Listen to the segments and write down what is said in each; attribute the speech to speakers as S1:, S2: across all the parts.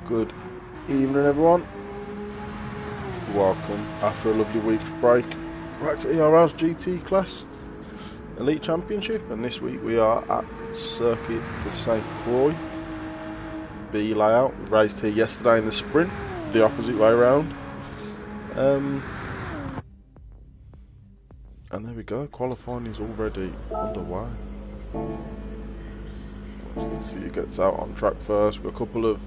S1: Good evening, everyone. Welcome after a lovely week's break back to ERL's GT Class Elite Championship, and this week we are at Circuit de St. Croix B layout. We raced here yesterday in the sprint, the opposite way around. And there we go, qualifying is already underway. Let's see who gets out on track first. We've got a couple of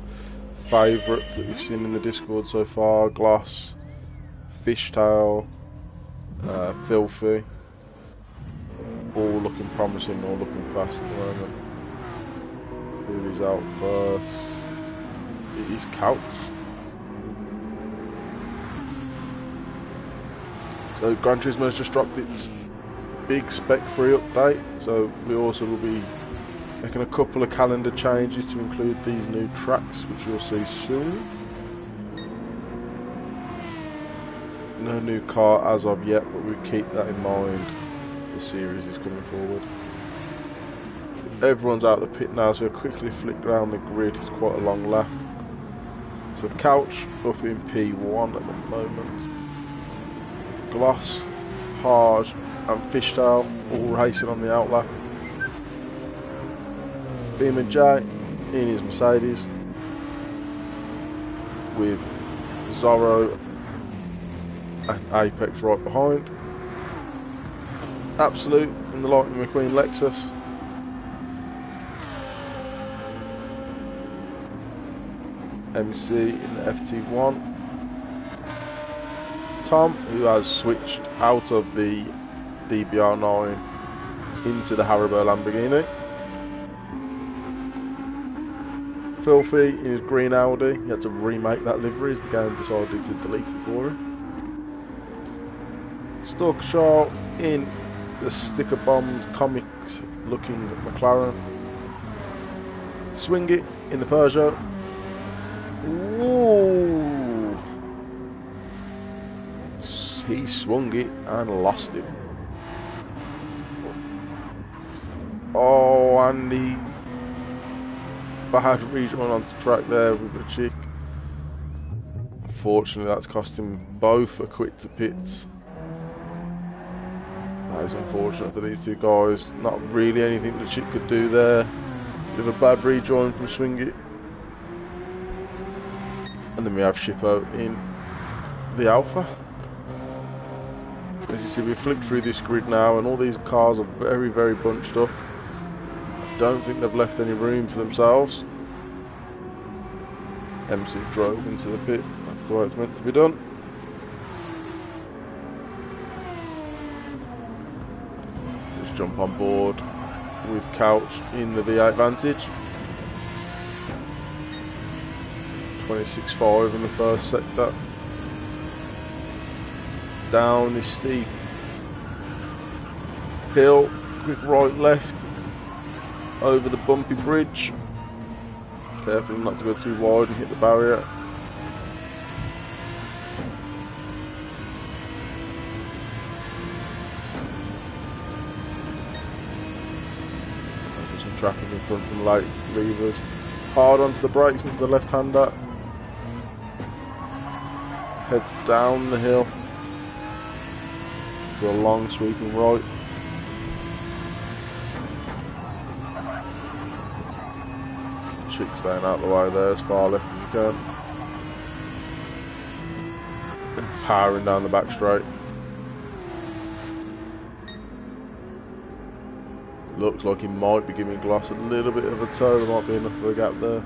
S1: favourites that we've seen in the Discord so far: Gloss, Fishtail, Filthy. All looking promising, all looking fast at the moment. Who is out first? It is Croix. So Gran Turismo has just dropped its big spec-free update, so we also will be making a couple of calendar changes to include these new tracks, which you'll see soon. No new car as of yet, but we keep that in mind. The series is coming forward. Everyone's out of the pit now, so we'll quickly flick around the grid. It's quite a long lap. So Couch up in P1 at the moment. Gloss, Hard and Fishtail all racing on the outlap. Beamer J in his Mercedes with Zorro and Apex right behind. Absolute in the Lightning McQueen Lexus. MC in the FT1. Tom, who has switched out of the DBR9 into the Haribo Lamborghini. Filthy in his green Audi. He had to remake that livery as the game decided to delete it for him. Stalkershaw in the sticker bombed comic looking McLaren. Swing It in the Peugeot. Ooh. He swung it and lost it. Oh, and the bad rejoin onto track there with a chick. Unfortunately, that's cost him both a quit to pits. That is unfortunate for these two guys. Not really anything the chick could do there. Bit of a bad rejoin from Swing It. And then we have Shippo in the Alpha. As you see, we've flicked through this grid now, and all these cars are very, very bunched up. I don't think they've left any room for themselves. MC drove into the pit. That's the way it's meant to be done. Just jump on board with Couch in the V8 Vantage. 26.5 in the first sector. Down this steep hill, quick right left over the bumpy bridge. Careful not to go too wide and hit the barrier. There's some traffic in front from late levers. Hard onto the brakes into the left hander. Heads down the hill to a long sweeping right. Chick staying out of the way there as far left as you can. And powering down the back straight. Looks like he might be giving Gloss a little bit of a toe. There might be enough of a gap there.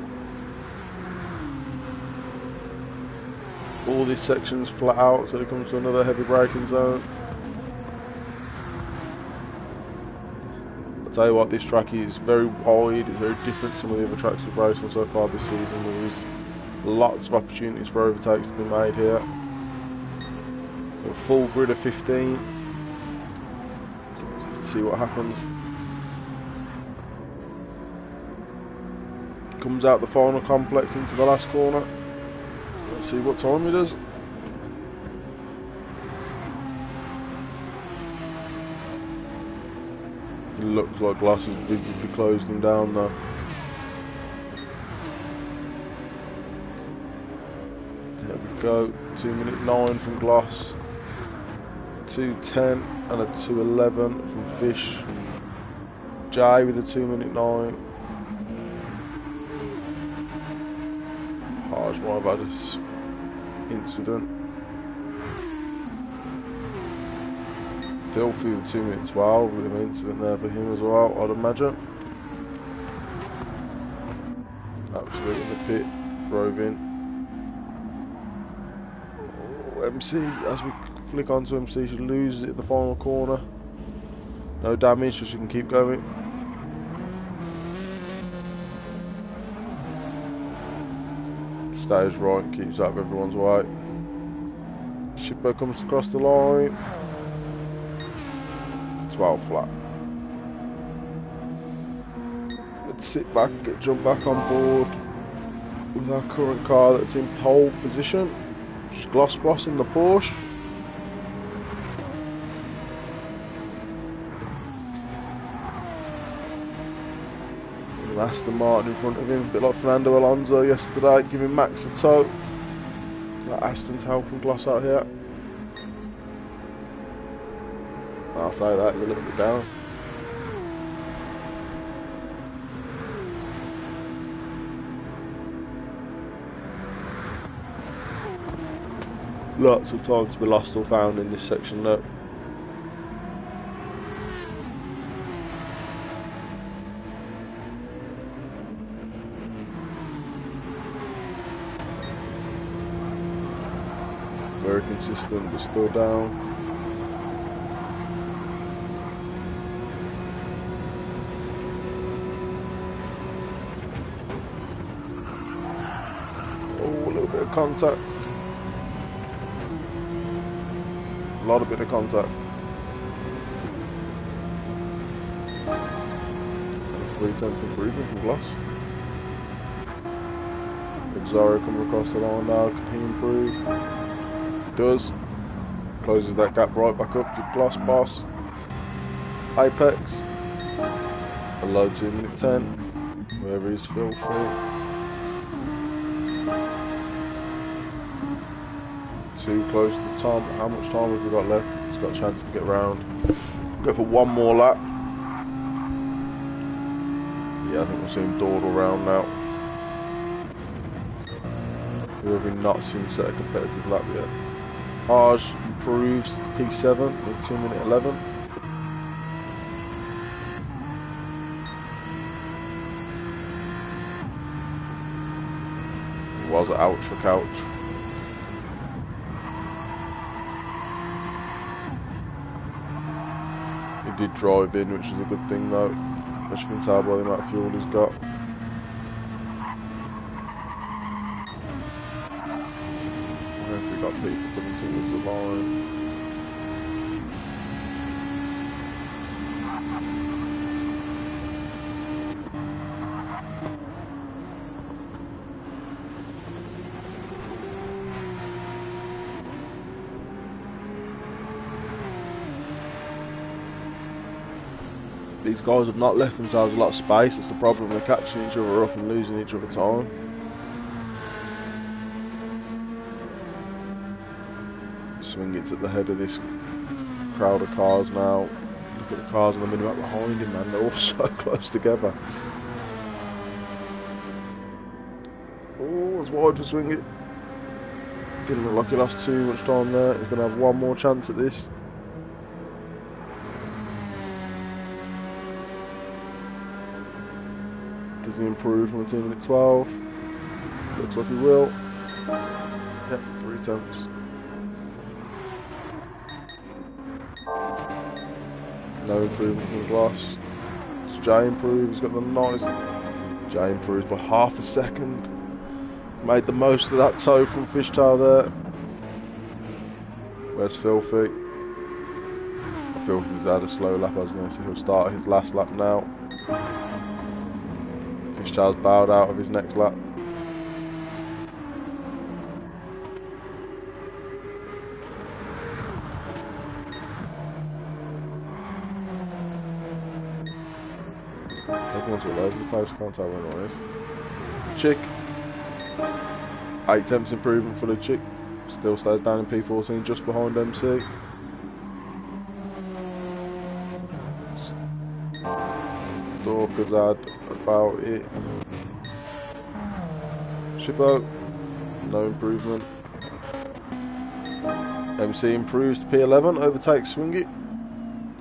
S1: All these sections flat out, so it comes to another heavy braking zone. I'll tell you what, this track is very wide, it's very different to some of the other tracks we've raced on so far this season. There's lots of opportunities for overtakes to be made here. A full grid of 15. Let's see what happens. Comes out the final complex into the last corner. Let's see what time he does. It looks like Gloss has visibly closed him down though. There we go, 2:09 from Gloss, 2:10 and a 2:11 from Fish. Jay with a 2:09. Harsh might have had this incident. Filthy with 2:12 with an incident there for him as well, I'd imagine. Absolutely in the pit, drove in. Oh, MC, as we flick onto MC, she loses it in the final corner. No damage, so she can keep going. Stays right, keeps out of everyone's way. Shipper comes across the line. 12 flat. Let's sit back, jump back on board with our current car that's in pole position. Gloss Boss in the Porsche. Aston Martin in front of him, a bit like Fernando Alonso yesterday, giving Max a tow. That Aston's helping Gloss out here. I'll say that, he's a little bit down. Lots of time to be lost or found in this section though. Very consistent, but still down. Oh, a little bit of contact. A lot of bit of contact. 3/10 improvement from Gloss. Zara coming across the line now, can he improve? Does. Closes that gap right back up to Gloss Boss. Apex. Below 2:10. Wherever he's Filthy. Too close to Tom. How much time have we got left? He's got a chance to get round. Go for one more lap. Yeah, I think we'll see him dawdle round now. Who have we not seen set a competitive lap yet? Harj improves P7 with 2:11. Was it ouch for Couch? He did drive in, which is a good thing though. As you can tell by the amount of fuel he's got. We've got people coming towards the line. These guys have not left themselves a lot of space. That's the problem. They're catching each other up and losing each other time. Swing it at the head of this crowd of cars now. Look at the cars on the minimap behind him, man. They're all so close together. Oh, that's wide to swing it. Didn't look like he lost too much time there. He's going to have one more chance at this. Does he improve from a 2:12? Looks like he will. Yep, 3/10. No improvement from Gloss. Does Jay improve? He's got the nice. Jay improves by half a second. Made the most of that toe from Fishtail there. Where's Filthy? Filthy's had a slow lap, hasn't he? So he'll start his last lap now. Fishtail's bowed out of his next lap. Everyone's all over the place, can't tell where anyone is. Chick. 8 temps improvement for the Chick. Still stays down in P14 just behind MC. Stalker's had about it. Shippo. No improvement. MC improves to P11, overtakes Swing It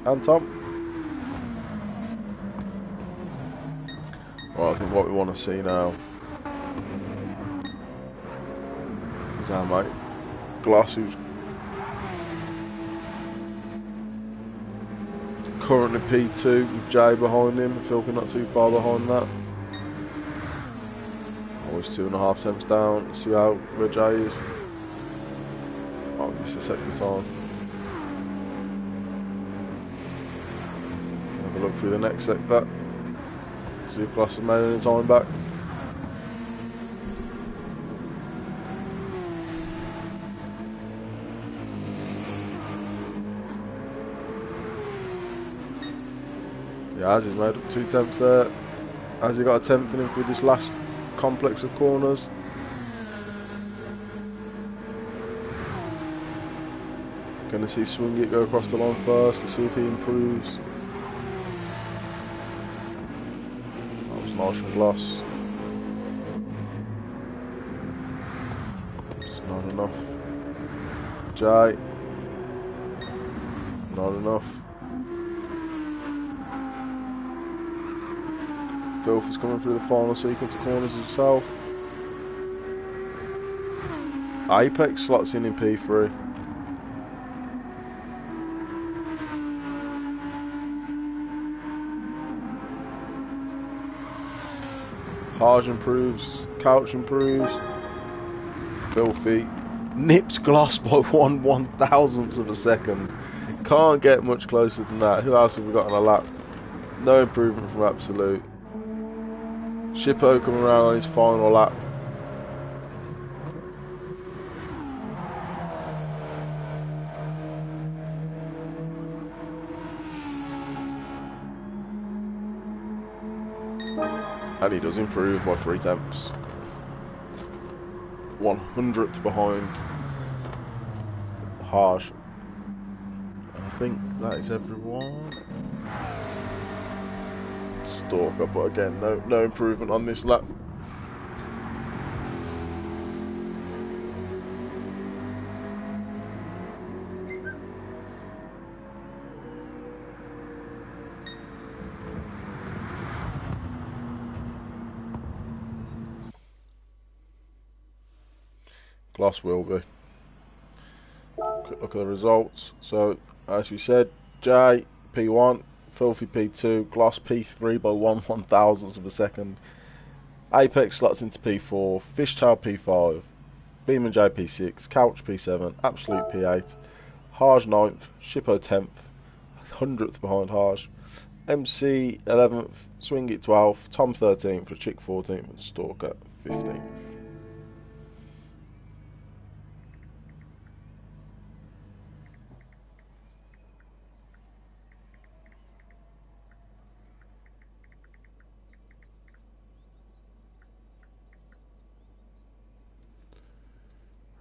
S1: and Tom. Well, I think what we want to see now is our mate Glass, who's currently P2 with Jay behind him. Filthy not too far behind that. Always 2.5 temps down. Let's see where Jay is. Oh, missed a second time. Have a look through the next sector. See if Glass has made any time back. Yeah, as he's made up 2 temps there. Has he got a temp in him through this last complex of corners? Going to see Swing It go across the line first to see if he improves. That was nice from Glass. It's not enough. Jay. Not enough. Filth is coming through the final sequence of corners himself. Apex slots in P3. Harge improves, Couch improves. Filthy nips Glass by 1/1000th of a second. Can't get much closer than that. Who else have we got on a lap? No improvement from Absolute. Shippo coming around on his final lap. And he does improve by 3 temps. 100th behind Harsh. And I think that is everyone. Stalker, but again, no improvement on this lap. Glass will be. Quick look at the results. So, as we said, Jay P1, Filthy P2, Glass P3 by 1/1000th of a second. Apex slots into P4, Fishtail P5, Beeman J P6, Couch P7, Absolute P8, Harge 9th, Shippo 10th, 100th behind Harge, MC 11th, Swing It 12th, Tom 13th, Chick 14th, and Stalker 15th.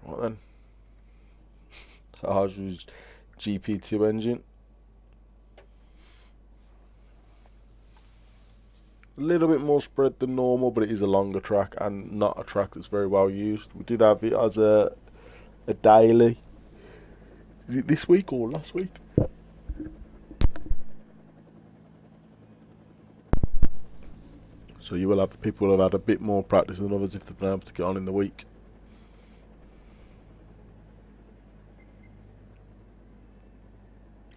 S1: Right then. Harge was GP2 engine. A little bit more spread than normal, but it is a longer track and not a track that's very well used. We did have it as a daily. Is it this week or last week? So you will have people who have had a bit more practice than others if they've been able to get on in the week.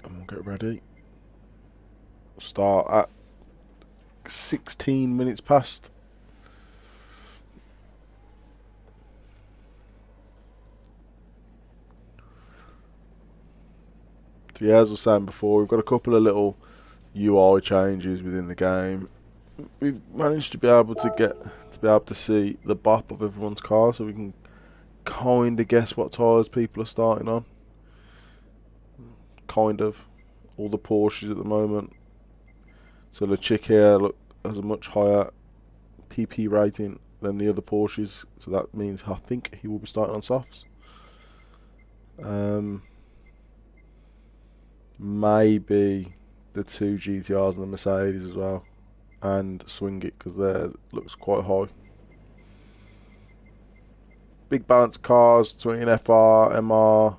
S1: And we'll get ready. Start at 16 minutes past. So yeah, as I was saying before, we've got a couple of little UI changes within the game. We've managed to be able to see the bop of everyone's car, so we can kind of guess what tyres people are starting on. Kind of all the Porsches at the moment. So the chick here, look, has a much higher PP rating than the other Porsches, so that means I think he will be starting on softs. Maybe the two GTRs and the Mercedes as well, and swing it because there looks quite high. Big balance cars between FR, MR,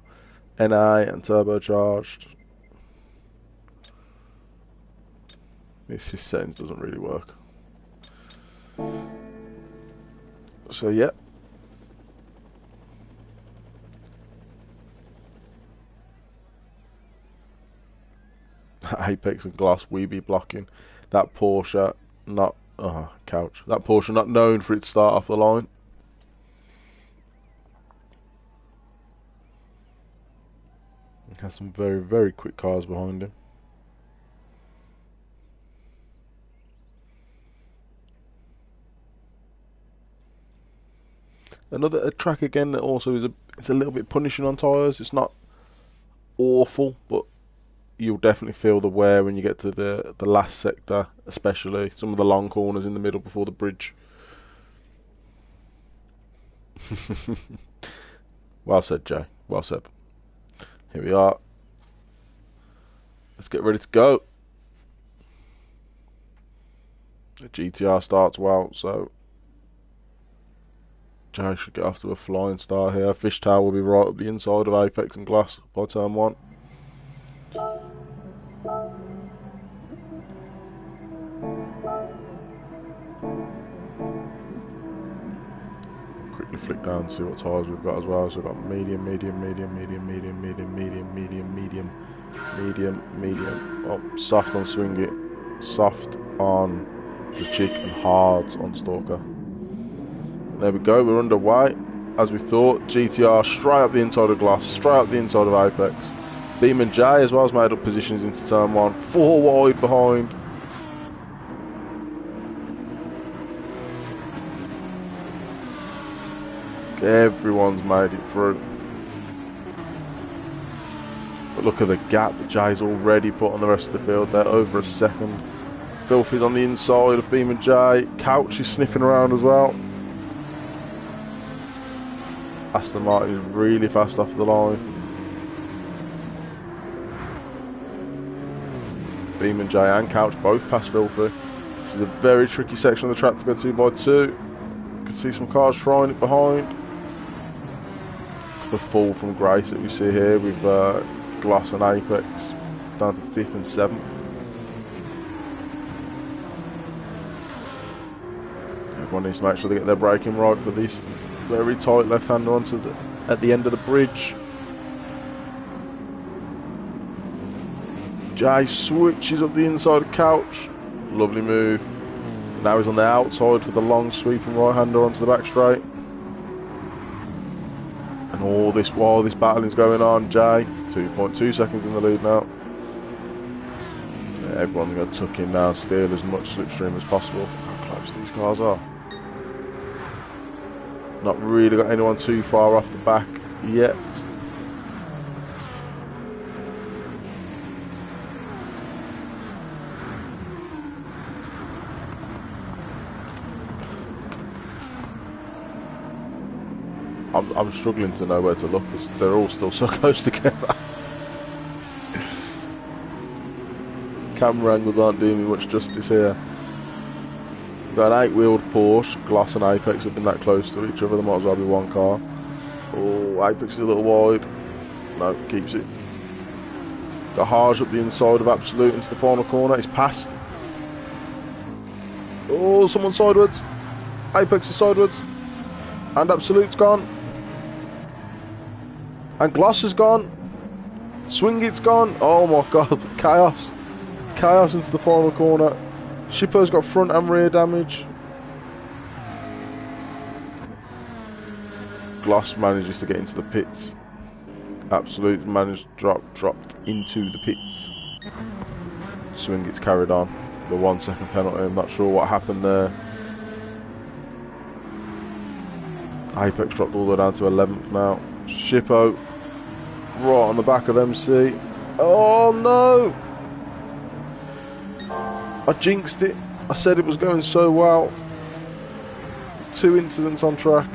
S1: NA and turbocharged. This settings doesn't really work. So yeah. Apex and glass we be blocking. That Porsche not couch. That Porsche not known for its start off the line. It has some very, very quick cars behind him. Another track again that also is it's a little bit punishing on tyres. It's not awful, but you'll definitely feel the wear when you get to the last sector, especially some of the long corners in the middle before the bridge. Well said, Jay. Well said. Here we are. Let's get ready to go. The GTR starts well, so Jay should get off to a flying start here. Fishtail will be right up the inside of Apex and Glass by turn 1. Quickly flick down to see what tyres we've got as well. So we've got medium, medium, medium, medium, medium, medium, medium, medium, medium, medium, medium. Oh, soft on Swing It, soft on the Chick and hard on Stalker. There we go, we're underway. As we thought, GTR straight up the inside of Glass, straight up the inside of Apex. Beam and J as well has made up positions into turn 1. 4 wide behind. Everyone's made it through. But look at the gap that Jay's already put on the rest of the field. They're over a second. Filthy's on the inside of Beam and J. Couch is sniffing around as well. Aston Martin is really fast off the line. Beam and J and Couch both past Filthy. This is a very tricky section of the track to go 2x2. You can see some cars trying it behind. The fall from grace that we see here with Glass and Apex down to 5th and 7th. Everyone needs to make sure they get their braking right for this very tight left-hander at the end of the bridge. Jay switches up the inside of Couch. Lovely move. Now he's on the outside for the long sweeping right-hander onto the back straight. And all this while this battling's going on, Jay 2.2 seconds in the lead now. Yeah, everyone's going to tuck in now, steal as much slipstream as possible. How close these cars are. Not really got anyone too far off the back yet. I'm struggling to know where to look because they're all still so close together. Camera angles aren't doing me much justice here. We've got an 8-wheeled Porsche. Glass and Apex have been that close to each other. There might as well be one car. Oh, Apex is a little wide. No, keeps it. Got Harge up the inside of Absolute into the final corner. He's passed. Oh, someone's sideways. Apex is sideways. And Absolute's gone. And Glass is gone. Swing It's gone. Oh my god, chaos. Chaos into the final corner. Shippo's got front and rear damage. Glass manages to get into the pits. Absolute managed to dropped into the pits. Swing It's carried on. The 1 second penalty, I'm not sure what happened there. Apex dropped all the way down to 11th now. Shippo right on the back of MC. Oh no! I jinxed it. I said it was going so well. 2 incidents on track.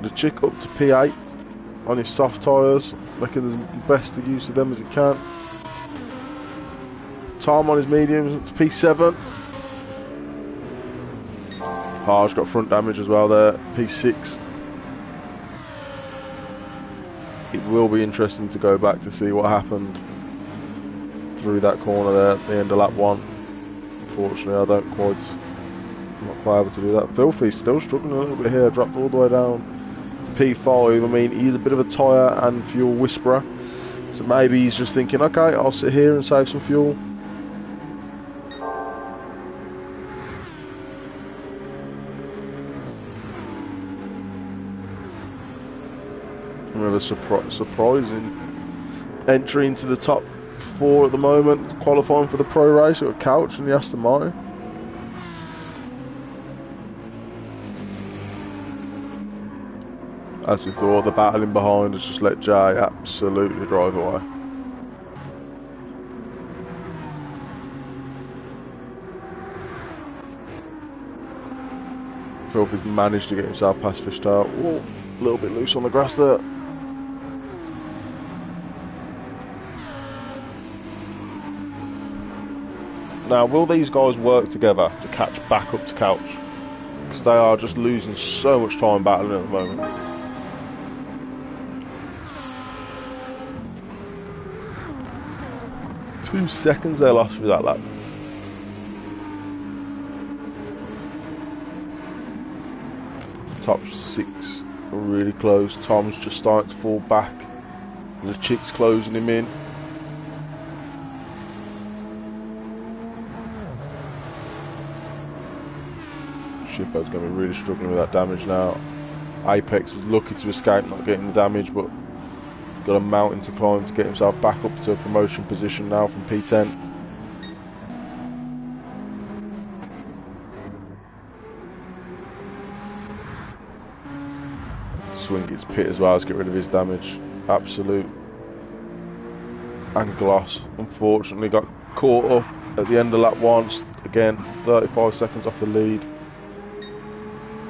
S1: The chick up to P8 on his soft tyres, making the best of use of them as he can. Tom on his mediums up to P7. Harge got front damage as well there, P6. It will be interesting to go back to see what happened through that corner there at the end of lap 1. Unfortunately, I'm not quite able to do that. Filthy's still struggling a little bit here, dropped all the way down to P5. I mean, he's a bit of a tyre and fuel whisperer, so maybe he's just thinking, okay, I'll sit here and save some fuel. Another surprising entry into the top 4 at the moment, qualifying for the pro race at Couch in the Aston Martin. As we thought, the battling behind has just let Jay absolutely drive away. Filthy's managed to get himself past Fishtail. Oh, a little bit loose on the grass there. Now, will these guys work together to catch back up to Couch? Because they are just losing so much time battling at the moment. Two seconds they lost through that lap. Top 6 are really close. Tom's just starting to fall back. The chick's closing him in. Shippo's going to be really struggling with that damage now. Apex was lucky to escape not getting the damage, but got a mountain to climb to get himself back up to a promotion position now from P10. Swing gets pit as well to get rid of his damage. Absolute and Gloss unfortunately got caught up at the end of lap 1. Again, 35 seconds off the lead.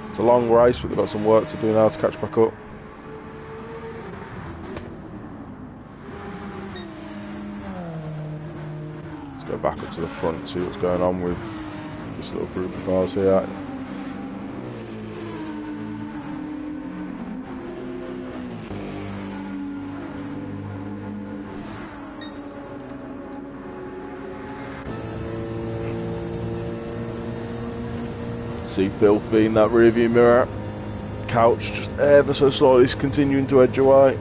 S1: It's a long race, but they've got some work to do now to catch back up. Let's go back up to the front and see what's going on with this little group of cars here. See Filthy in that rearview mirror. Couch just ever so slightly continuing to edge away.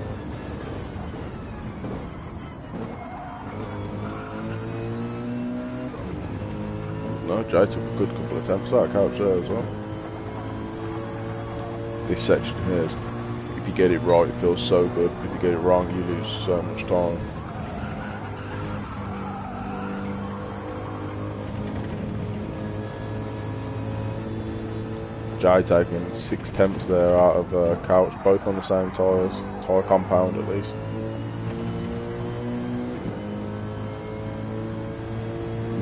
S1: No, Jay took a good couple of attempts at that Couch there as well. This section here, if you get it right, it feels so good. If you get it wrong, you lose so much time. Jay taking 6 tenths there out of Couch, both on the same tyres, tyre compound at least.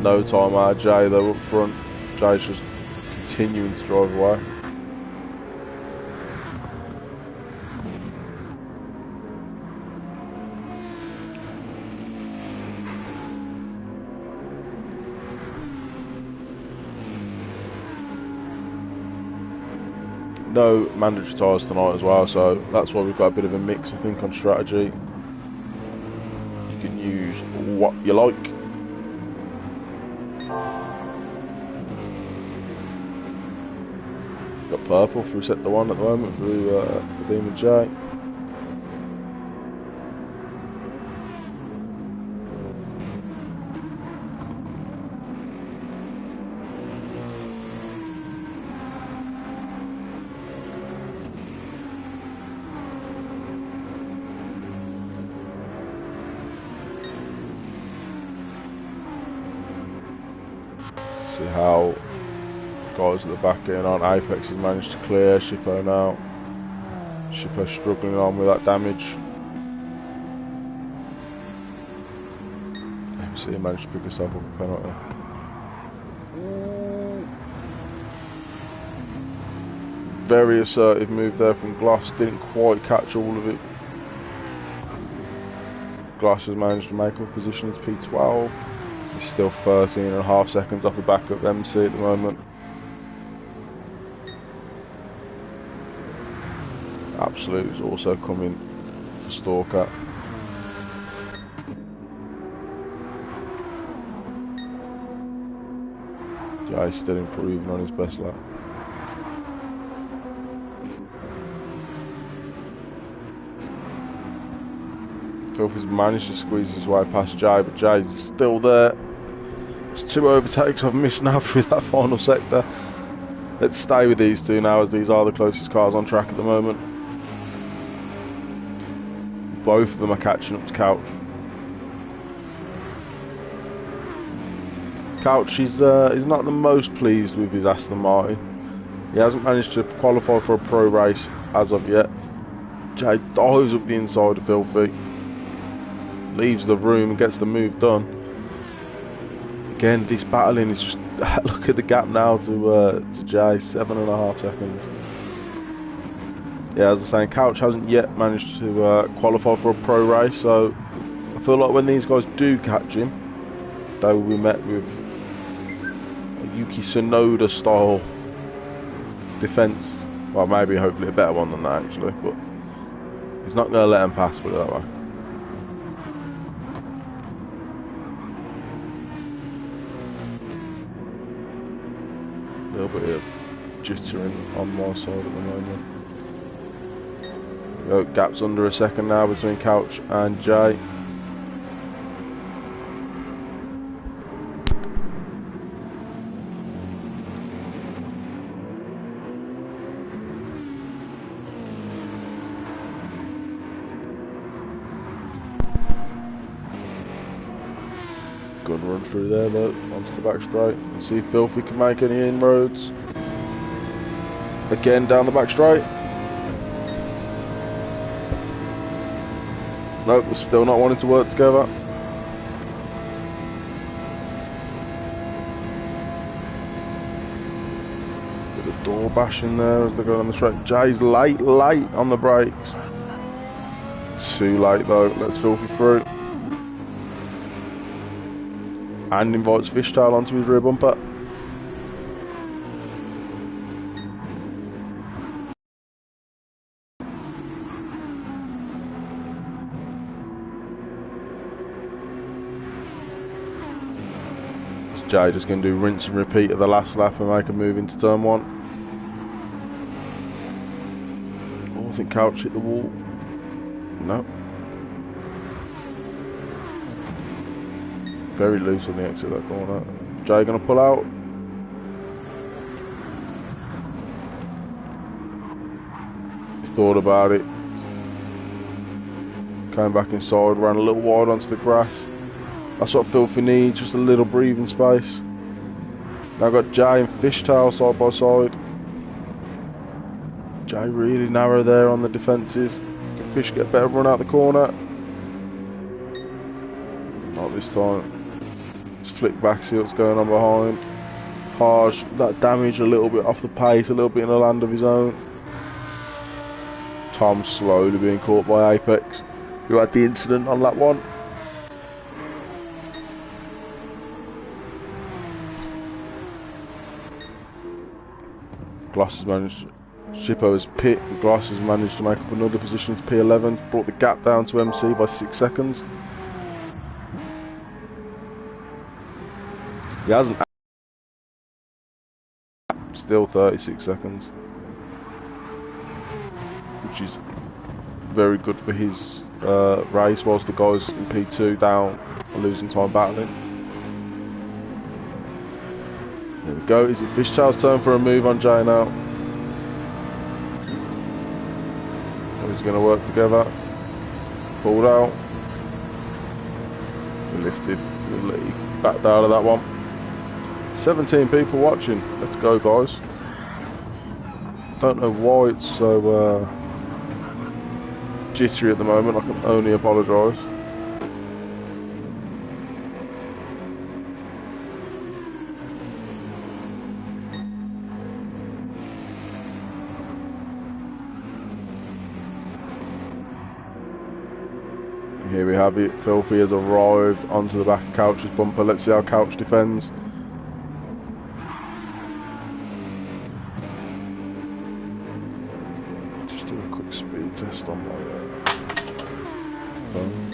S1: No time out of Jay though up front. Jay's just continuing to drive away. No mandatory tyres tonight as well, so that's why we've got a bit of a mix, I think, on strategy. You can use what you like. Got purple through sector 1 at the moment for being with Jay. See how guys at the back getting on. Apex has managed to clear. Shippo now. Shippo struggling on with that damage. See, he managed to pick himself up a penalty. Very assertive move there from Gloss. Didn't quite catch all of it. Gloss has managed to make up a position as P12. He's still 13.5 seconds off the back of MC at the moment. Absolute is also coming for Stalker. Jay's still improving on his best lap. Filthy's managed to squeeze his way past Jay, but Jay's still there. It's 2 overtakes I've missed now through that final sector. Let's stay with these two now, as these are the closest cars on track at the moment. Both of them are catching up to Couch. Couch is not the most pleased with his Aston Martin. He hasn't managed to qualify for a pro race as of yet. Jay dives up the inside of Filthy, leaves the room and gets the move done. Again, this battling is just look at the gap now to Jay, 7.5 seconds. Yeah, as I was saying, Couch hasn't yet managed to qualify for a pro race, so I feel like when these guys do catch him, they will be met with a Yuki Tsunoda style defence. Well, maybe hopefully a better one than that actually, but he's not going to let him pass, put it that way. A little bit of jittering on my side at the moment. Gap's under a second now between Couch and Jay. Good run through there though, onto the back straight. Let's see if Filthy can make any inroads. Again down the back straight. Nope, they're still not wanting to work together. Bit of door bashing there as they go on the straight. Jay's late on the brakes. Too late though, let's Filthy through. And invites Fishtail onto his rear bumper. Jay just going to do rinse and repeat of the last lap and make a move into turn 1. Oh, I think Couch hit the wall. No. Very loose on the exit of that corner. Jay going to pull out. He thought about it. Came back inside, ran a little wide onto the grass. That's what Filthy needs, just a little breathing space. Now I've got Jay and Fishtail side by side. Jay really narrow there on the defensive. Can Fish get a better run out the corner? Not this time. Let's flick back, see what's going on behind. Harsh, that damage a little bit off the pace, a little bit in a land of his own. Tom slowly being caught by Apex, who had the incident on lap 1. Gloss has managed, Shippo has pit, Gloss has managed to make up another position to P11, brought the gap down to MC by 6 seconds. He hasn't, still 36 seconds, which is very good for his race, whilst the guys in P2 down are losing time battling. There we go. Is it Fishtail's turn for a move on Jay now? Or is he going to work together? Pulled out. We lifted. We'll let you back out of that one. 17 people watching. Let's go, guys. Don't know why it's so jittery at the moment. I can only apologise. Here we have it. Filthy has arrived onto the back of Couch's bumper. Let's see how Couch defends. Just do a quick speed test on my phones.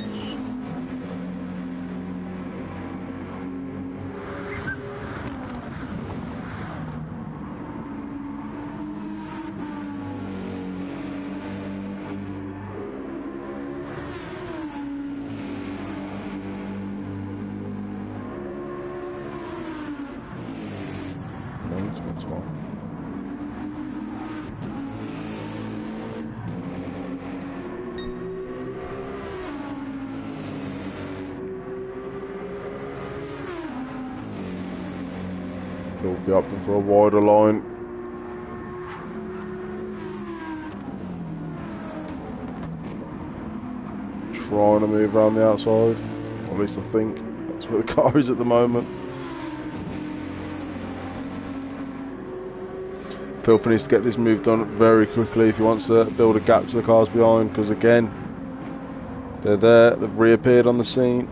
S1: It's fine. Filthy opting for a wider line. Trying to move around the outside. Or at least I think that's where the car is at the moment. Filthy needs to get this move done very quickly if he wants to build a gap to the cars behind, because again, they're there, they've reappeared on the scene.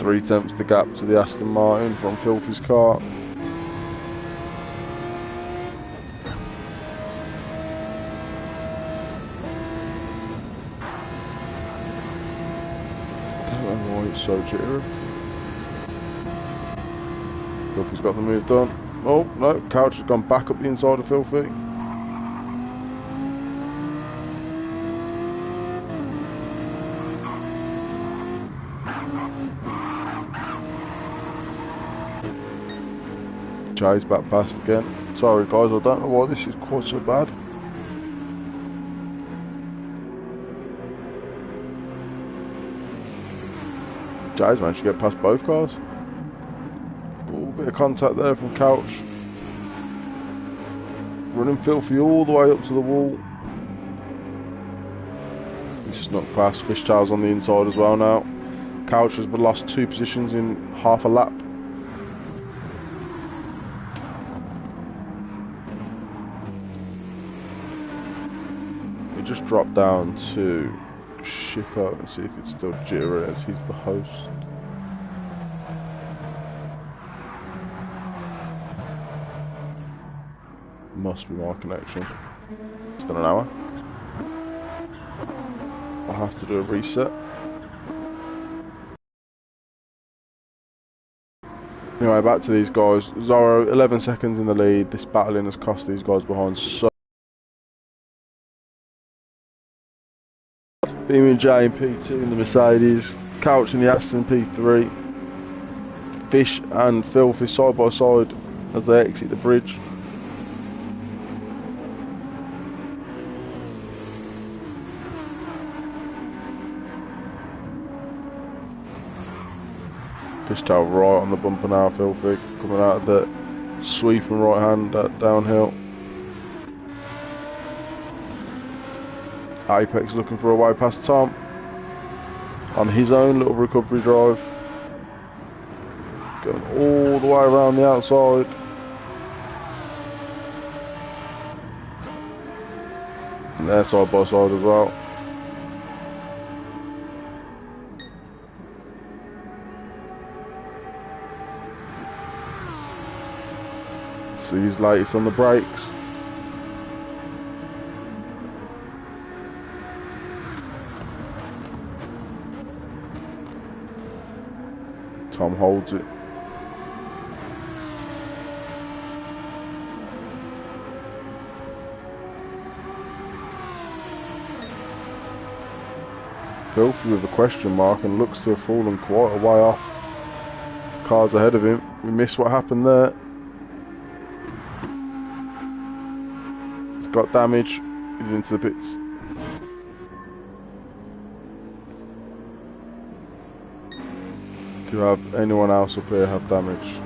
S1: Three tenths the gap to the Aston Martin from Filthy's car. So jittery. Filthy's got the move done. Oh no, Couch has gone back up the inside of Filthy. Jay's back past again. Sorry guys, I don't know why this is quite so bad. Jay's managed to get past both cars. Ooh, bit of contact there from Couch. Running Filthy all the way up to the wall. He snuck past. Fishtail's on the inside as well now. Couch has lost 2 positions in half a lap. He just dropped down to Shippo and see if it's still jittery as he's the host. Must be my connection. It's done an hour. I'll have to do a reset. Anyway, back to these guys. Zorro, 11 seconds in the lead. This battling has cost these guys behind so. Beaming J in P2 in the Mercedes, Couch in the Aston P3, Fish and Filthy side by side as they exit the bridge. Fishtail right on the bumper now, Filthy, coming out of the sweeping right hand downhill. Apex looking for a way past Tom on his own little recovery drive, going all the way around the outside. And they're side by side as well. See his latest on the brakes. Tom holds it. Filthy with a question mark and looks to have fallen quite a way off. Cars ahead of him. We missed what happened there. He's got damage. He's into the pits. Do you have anyone else up here have damage?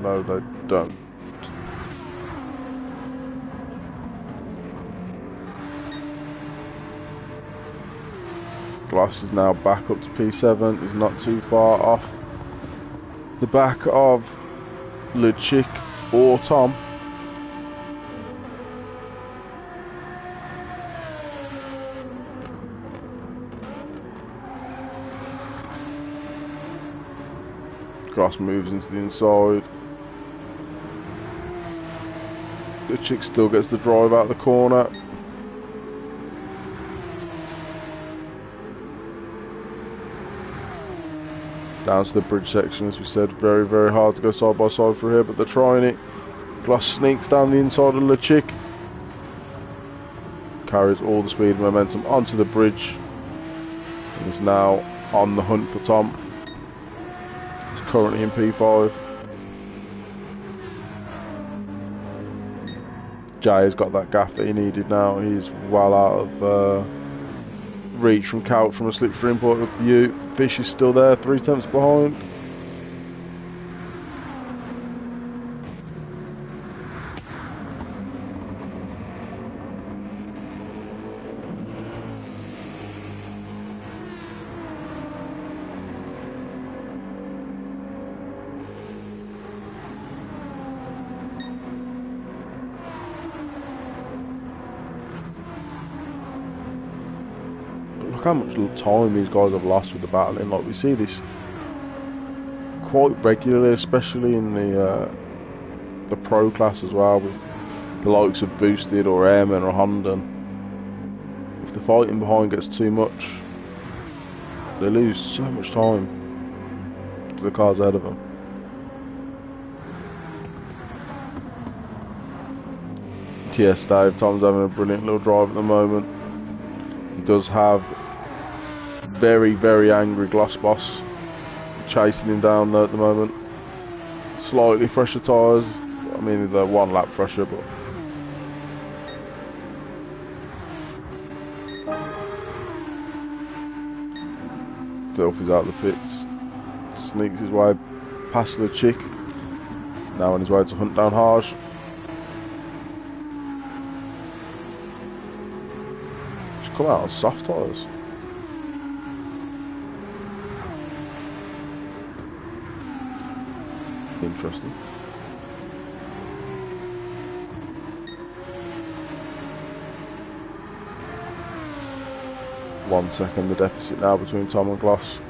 S1: No, they don't. Gloss is now back up to P7. He's not too far off the back of Ludchik or Tom. Cross moves into the inside. Ludchik still gets the drive out of the corner. Down to the bridge section, as we said, very, very hard to go side by side through here, but they're trying it. Gloss sneaks down the inside of Ludchik. Carries all the speed and momentum onto the bridge. And is now on the hunt for Tom. He's currently in P5. Jay has got that gap that he needed now. He's well out of reach from Couch from a slipstream point of view. Fish is still there, 3 tenths behind. Look how much time these guys have lost with the battling. Like, we see this quite regularly, especially in the pro class as well, with the likes of Boosted or Airman or Honda. If the fighting behind gets too much, they lose so much time to the cars ahead of them. TS Dave, Tom's having a brilliant little drive at the moment. He does have very, very angry Gloss Boss chasing him down there at the moment. Slightly fresher tyres. I mean, they're 1 lap fresher, but Filth is out of the pits. Sneaks his way past the chick. Now on his way to hunt down Harsh. Just come out on soft tyres. Interesting. One second the deficit now between Tom and Gloss.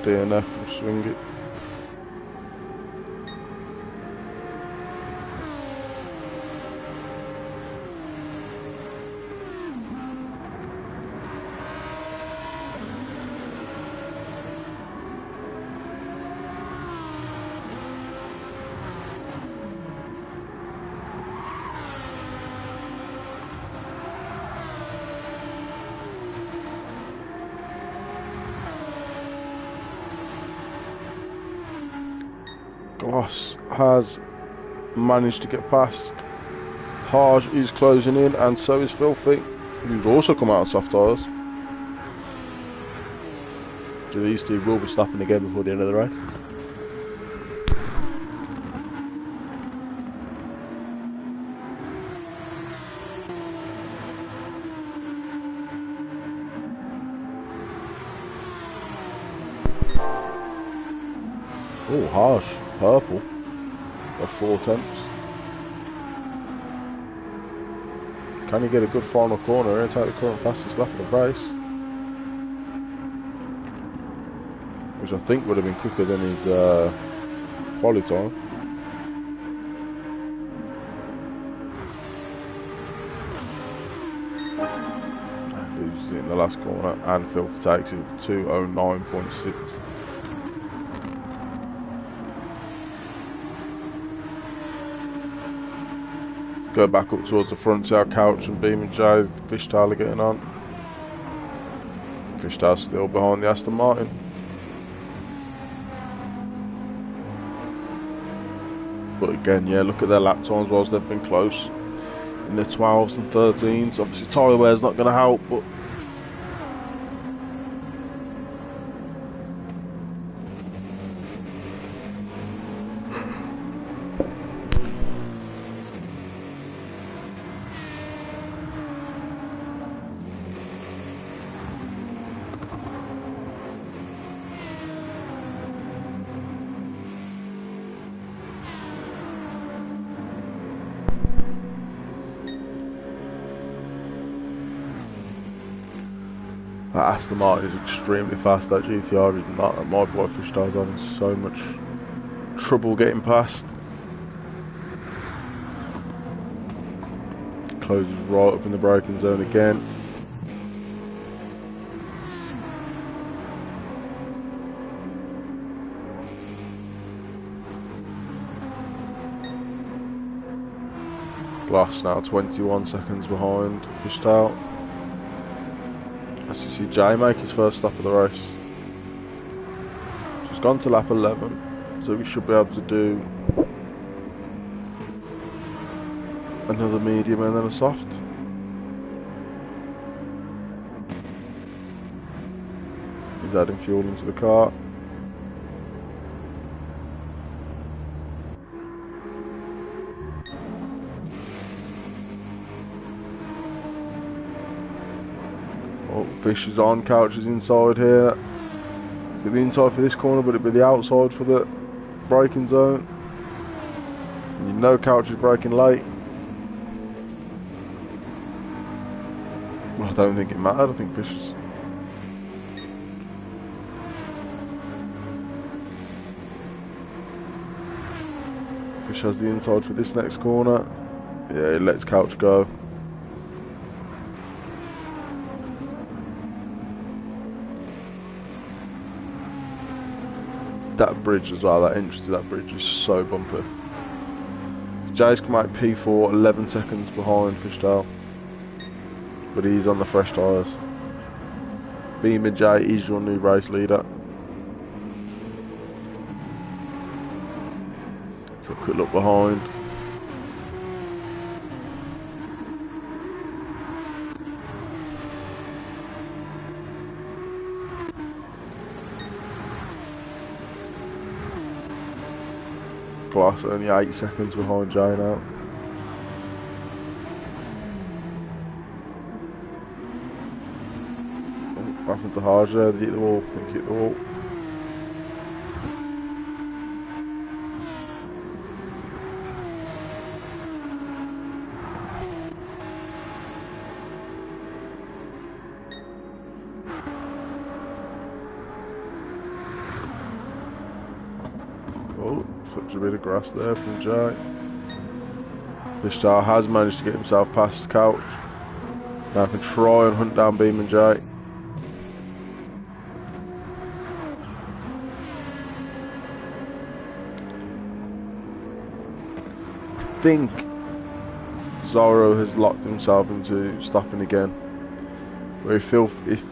S1: DNF will swing it. Gloss has managed to get past. Harsh is closing in, and so is Filthy, who's also come out on soft tyres. So these two will be stopping again before the end of the race. Oh, Harsh. Purple of 4 tenths. Can he get a good final corner and take the current fastest lap of the race? Which I think would have been quicker than his quali time. Loses it in the last corner, and Filth takes it with 2:09.6. Go back up towards the front, see how Couch and Beam and Jay, Fishtail are getting on. Fishtail's still behind the Aston Martin. But again, yeah, look at their lap times whilst they've been close. In the 12s and 13s. Obviously tyre wear's not going to help, but That Aston Martin is extremely fast. That GTR is not. That my boy Fishtail's having so much trouble getting past. Closes right up in the braking zone again. Glass now 21 seconds behind Fishtail. As you see Jay make his first stop of the race. So he's gone to lap 11, so we should be able to do another medium and then a soft. He's adding fuel into the car. Oh, Fish is on, Couch is inside here. Be the inside for this corner, but it'd be the outside for the braking zone. And you know Couch is braking late. Well, I don't think it mattered. I think Fish is... Fish has the inside for this next corner. Yeah, he lets Couch go. That bridge as well, that entry to that bridge is so bumpy. Jay's come out P4, 11 seconds behind Fishtail. But he's on the fresh tyres. Beamer Jay is your new race leader. So a quick look behind. Glass only 8 seconds behind Jay now. What happened to Harge there? Did he hit the wall? I think he hit the wall. Oh, such a bit of grass there from Jay. Fishtail has managed to get himself past Couch. Now can try and hunt down Beam and Jay. I think Zorro has locked himself into stopping again. Where if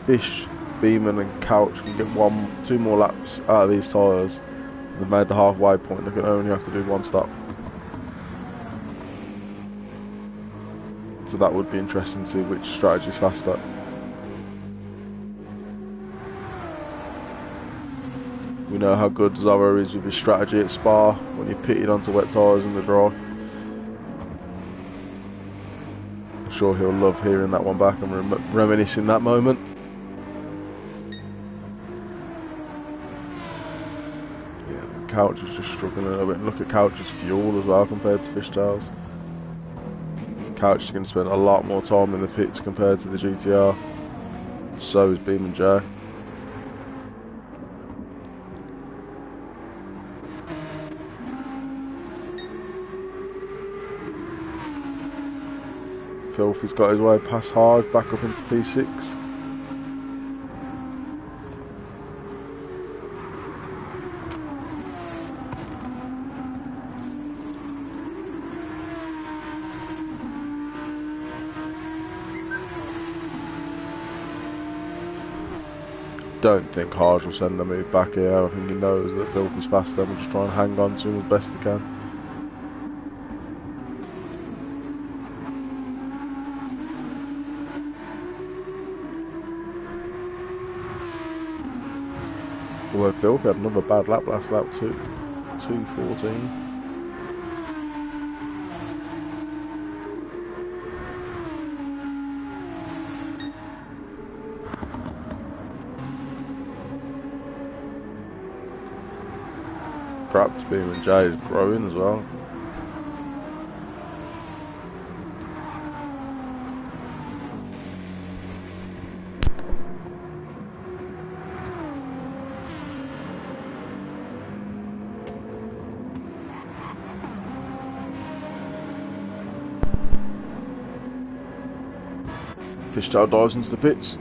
S1: Fish, Beeman and Couch can get 2 more laps out of these tyres, they've made the halfway point, they can only have to do 1 stop. So that would be interesting to see which strategy is faster. We know how good Zorro is with his strategy at Spa when he pitted onto wet tyres in the dry. I'm sure he'll love hearing that one back and reminiscing that moment. Yeah, the Couch is just struggling a little bit. And look at Couch's fuel as well compared to Fishtail's. Couch is going to spend a lot more time in the pits compared to the GTR. So is Beam and Jay. Filthy's got his way past Hard, back up into P6. Don't think Hard will send the move back here. I think he knows that Filthy's faster and will just try and hang on to him as best he can. Although Filthy had another bad lap last lap too. 2:14. Perhaps Beam and Jay is growing as well. Fishtail dives into the pits.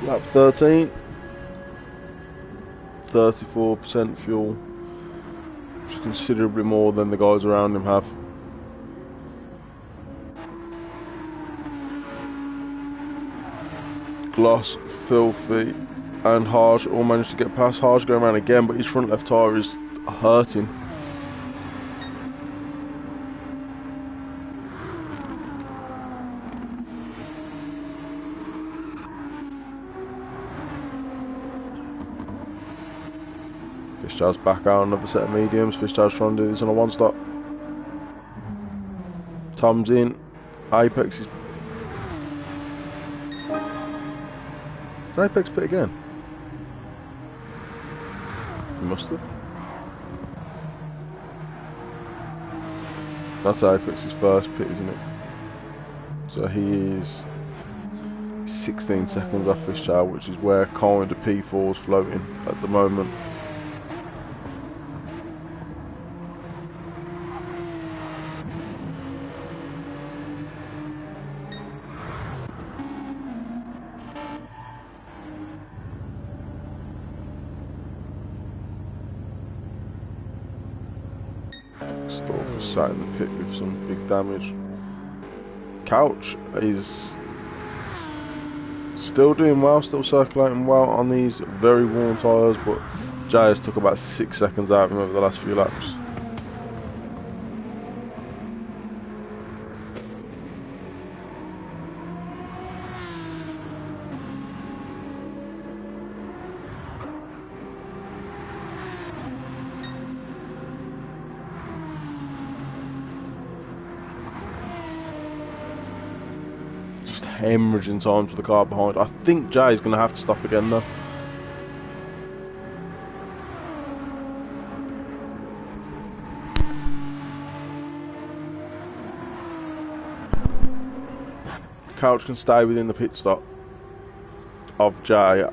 S1: Lap 13. 34% fuel, which is considerably more than the guys around him have. Gloss, Filthy and Harsh all managed to get past. Harsh going around again, but his front left tyre is hurting. Fishtail's back out on another set of mediums. Fishtail's trying to do this on a one stop. Tom's in. Apex is... Did Apex pit again? He must have. That's Apex's first pit, isn't it? So he is 16 seconds off Fishtail, which is where kind of P4 is floating at the moment. Stalker sat in the pit with some big damage. Couch is still doing well, still circulating well on these very warm tyres, but Jay has took about 6 seconds out of him over the last few laps. Hemorrhaging time for the car behind. I think Jay's going to have to stop again though. Couch can stay within the pit stop of Jay.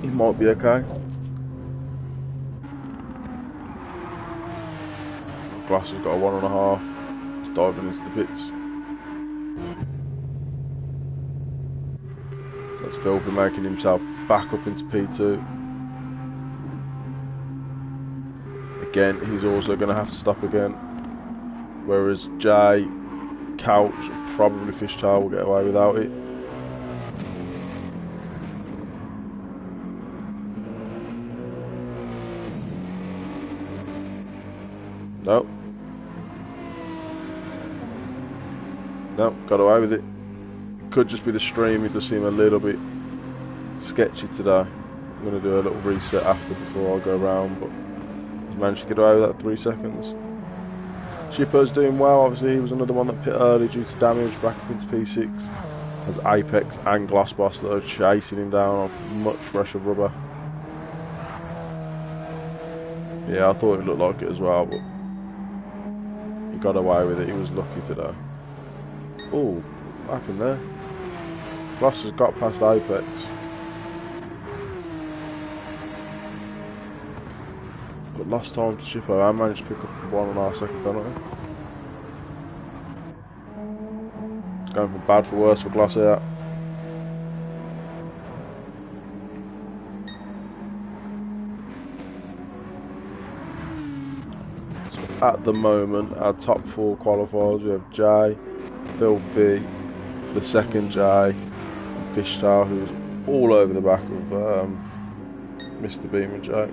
S1: He might be okay. Glass has got a 1.5. He's diving into the pits. That's Filthy making himself back up into P2. Again, he's also going to have to stop again. Whereas Jay, Couch, and probably Fishtail will get away without it. Nope. Nope, got away with it. Could just be the stream, it does seem a little bit sketchy today. I'm going to do a little reset after before I go around, but he's managed to get away with that 3 seconds. Shipper's doing well, obviously he was another one that pit early due to damage, back up into P6. As Apex and Glossboss that are chasing him down off much fresher rubber. Yeah, I thought it looked like it as well, but he got away with it, he was lucky today. Oh, what happened there? Gloss has got past Apex. But lost time to Shippo. I managed to pick up a 1.5 second penalty. It's going from bad for worse for Gloss here. So at the moment, our top 4 qualifiers, we have Jay, Filthy, the second Jay, Fishtail, who's all over the back of Mr. Beam and Jay.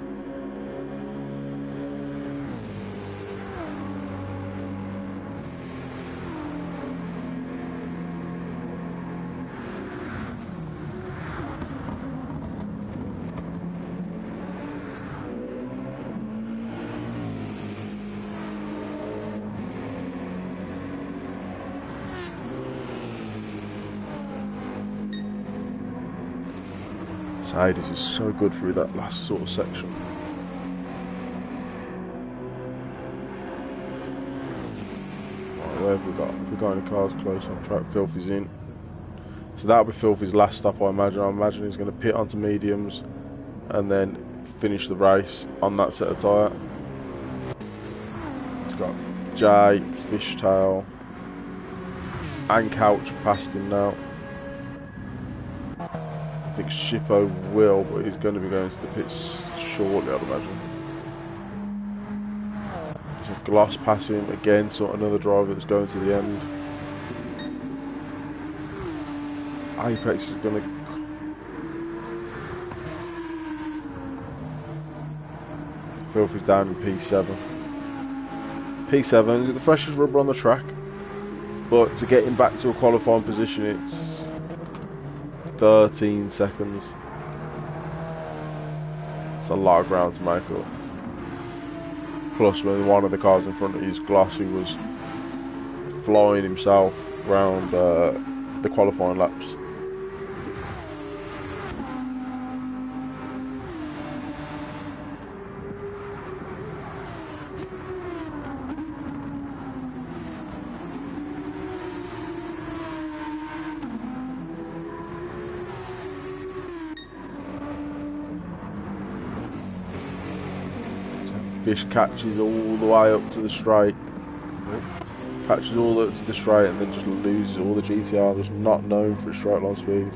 S1: Hades is so good through that last sort of section. Right, where have we got? Have we got any cars close on track? Filthy's in. So that'll be Filthy's last stop, I imagine. I imagine he's going to pit onto mediums and then finish the race on that set of tyre. It's got Jay, Fishtail and Couch past him now. think Shippo will, but he's going to be going to the pits shortly, I'd imagine. There's a Gloss passing again, so another driver that's going to the end. Apex is going to... Filthy's down in P7. P7 is the freshest rubber on the track, but to get him back to a qualifying position, it's 13 seconds. It's a lot of ground to make up. Plus, when one of the cars in front of you is Gloss, who was flying himself around the qualifying laps. Fish catches all the way up to the straight, catches all the way up to the straight, and then just loses all the GTR. Just not known for its straight line speed.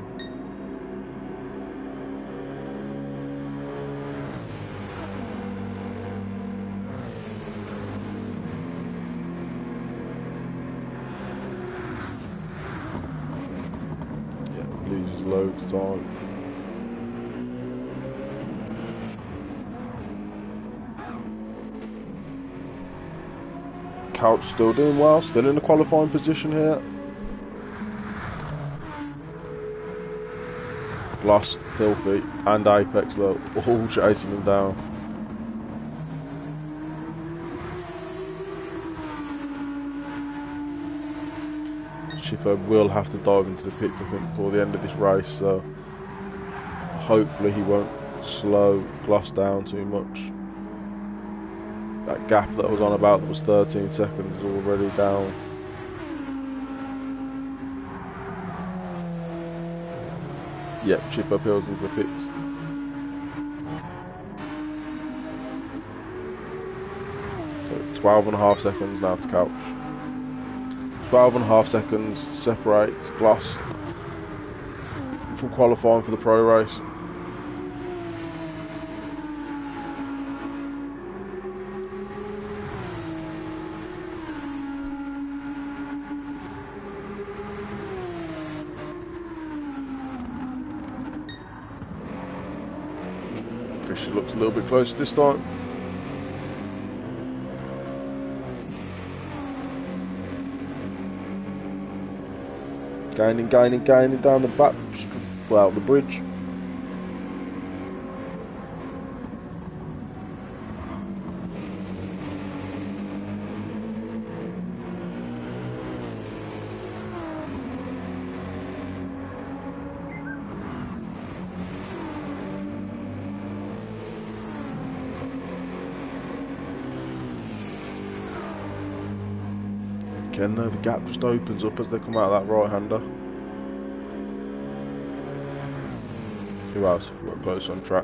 S1: Yeah, loses loads of time. Couch still doing well, still in the qualifying position here. Gloss, Filthy and Apex though, all chasing them down. Shippo will have to dive into the pits, I think, before the end of this race, so hopefully he won't slow Gloss down too much. That gap that I was on about that was 13 seconds is already down. Yep, Shippo peels into the pits. So 12.5 seconds now to Couch. 12.5 seconds separates Gloss from qualifying for the pro race. Fisher looks a little bit closer this time. Gaining down the back, well, the bridge. Again though, the gap just opens up as they come out of that right-hander. Who else? We're close on track.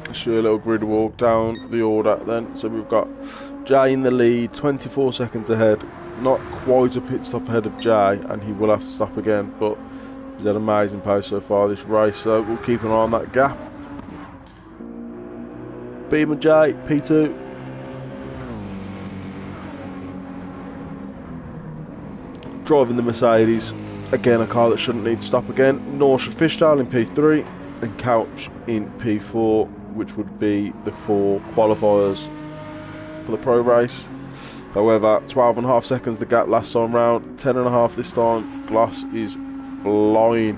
S1: Let's do a little grid walk down the order then. So we've got Jay in the lead, 24 seconds ahead. Not quite a pit stop ahead of Jay, and he will have to stop again, but he's had an amazing pace so far this race, so we'll keep an eye on that gap. Beamer J, P2. Driving the Mercedes. Again, a car that shouldn't need to stop again. Nor should Fishtail in P3 and Couch in P4, which would be the 4 qualifiers for the pro race. However, 12.5 seconds the gap last time round, 10.5 this time. Gloss is flying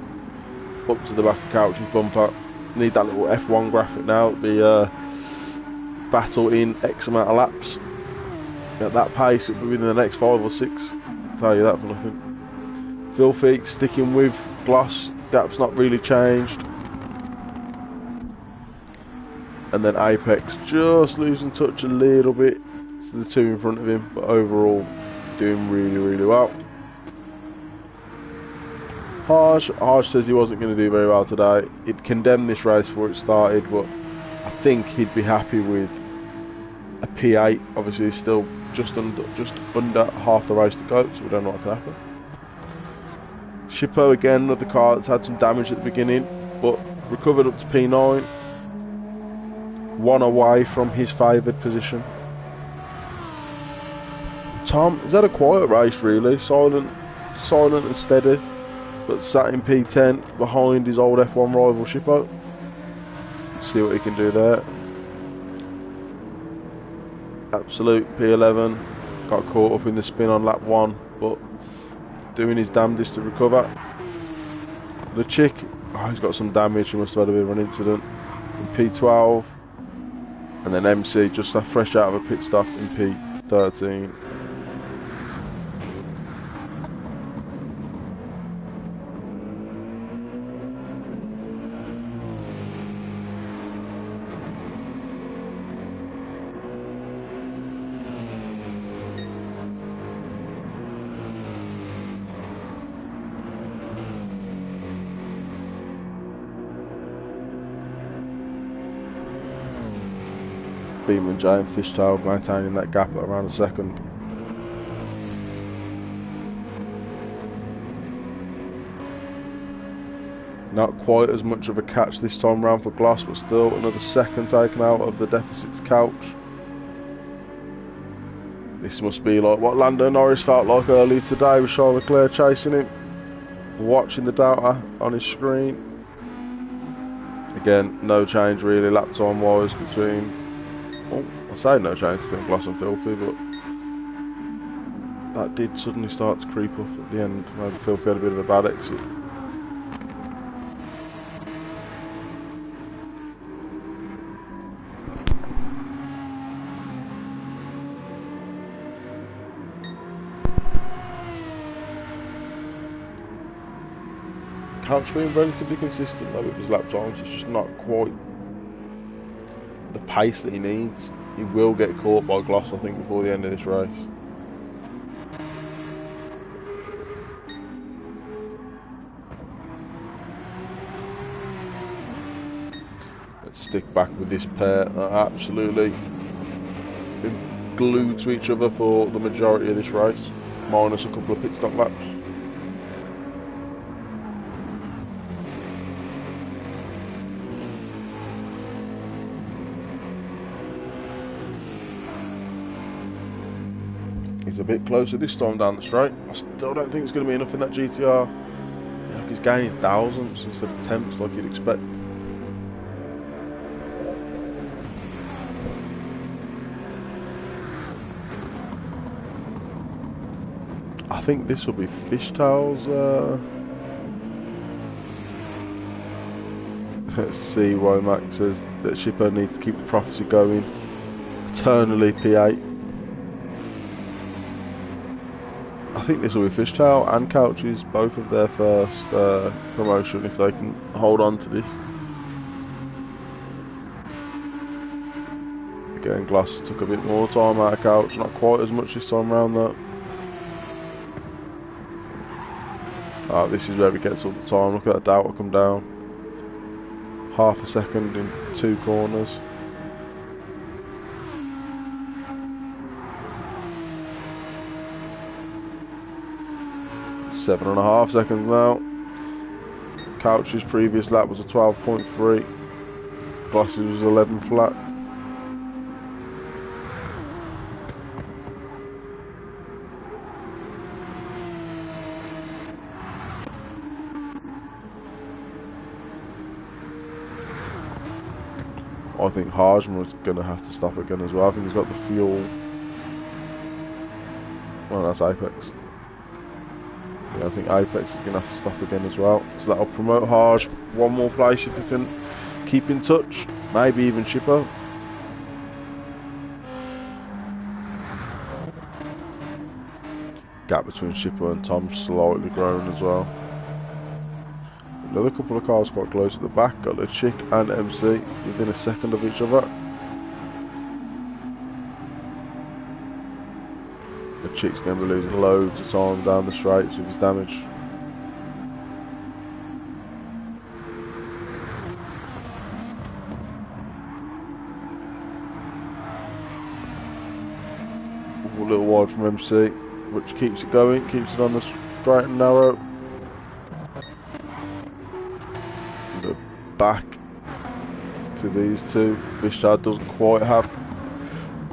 S1: up to the back of Couch's bumper. Need that little F1 graphic now. The battle in X amount of laps. At that pace, it'll be within the next 5 or 6. I'll tell you that for nothing. Filthy sticking with Gloss. Gap's not really changed. And then Apex just losing touch a little bit to the 2 in front of him, but overall doing really well. Harsh says he wasn't going to do very well today. He'd condemned this race before it started, but I think he'd be happy with a P8. Obviously, he's still just under half the race to go, so we don't know what can happen. Shippo again, another car that's had some damage at the beginning, but recovered up to P9. One away from his favoured position. Tom has had a quiet race, really. Silent and steady, but sat in P10 behind his old F1 rival Shippo. See what he can do there. Absolute P11. Got caught up in the spin on lap 1, but doing his damnedest to recover. The chick, he's got some damage. He must have had a bit of an incident. In P12. And then MC just fresh out of a pit stop in P13. Beeman J and Fishtail maintaining that gap at around a second. Not quite as much of a catch this time round for Gloss, but still another second taken out of the deficit's couch. This must be like what Lando Norris felt like earlier today with Charles Leclerc chasing him, watching the data on his screen. Again, no change really lap time wise between. Oh, I say no change between Gloss and Filthy, but that did suddenly start to creep up at the end. Maybe Filthy had a bit of a bad exit. Couch being relatively consistent though with his lap times. It's just not quite the pace that he needs. He will get caught by Gloss, I think, before the end of this race. Let's stick back with this pair. Absolutely been glued to each other for the majority of this race, minus a couple of pit stop laps. He's a bit closer this time down the straight. I still don't think it's going to be enough in that GTR. Yeah, he's gaining thousandths instead of tenths like you'd expect. I think this will be Fishtail's. Let's see why Max says that Shipper needs to keep the prophecy going. Eternally P8. I think this will be Fishtail and Couch's, both of their first promotion, if they can hold on to this. Again, Glass took a bit more time out of Couch, not quite as much this time around though. This is where he gets all the time. Look at that Delta come down. Half a second in 2 corners. Seven and a half seconds now. Couch's previous lap was a 12.3. Gloss's was 11 flat. I think Hajm was going to have to stop again as well. I think he's got the fuel. Well, that's Apex. Yeah, I think Apex is going to have to stop again as well. So that'll promote Haj one more place if he can keep in touch. Maybe even Chippo. Gap between Chippo and Tom slightly grown as well. Another couple of cars quite close at the back. Got the Chick and MC within a second of each other. The Chick's going to be losing loads of time down the straights with his damage. little wide from MC, which keeps it going, keeps it on the straight and narrow. The back to these two. Fishtail doesn't quite have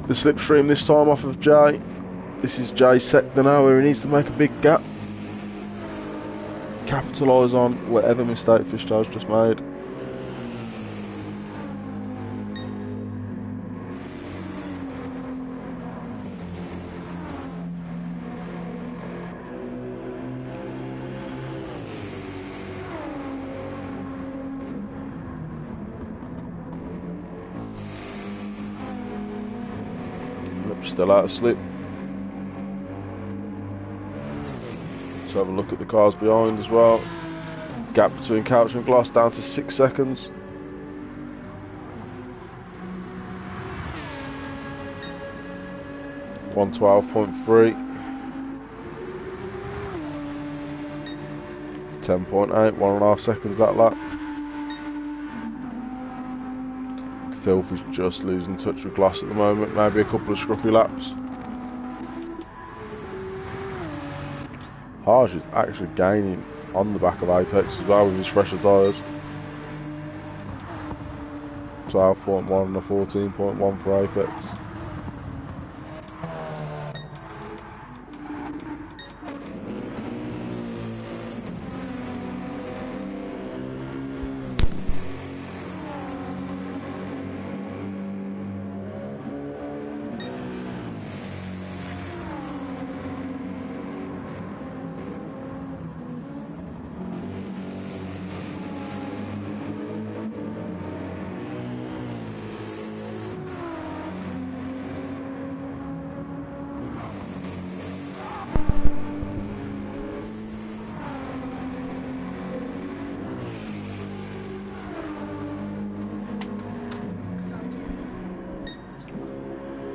S1: the slipstream this time off of Jay. This is Jay's sector now where he needs to make a big gap. Capitalise on whatever mistake Fishtail's just made. Still out of slip. Let's have a look at the cars behind as well. Gap between Couch and Gloss down to 6 seconds. .112.3. 10.8, 1.5 seconds that lap. Filth is just losing touch with Gloss at the moment, maybe a couple of scruffy laps. Harsh is actually gaining on the back of Apex as well with his fresher tyres. 12.1 and a 14.1 for Apex.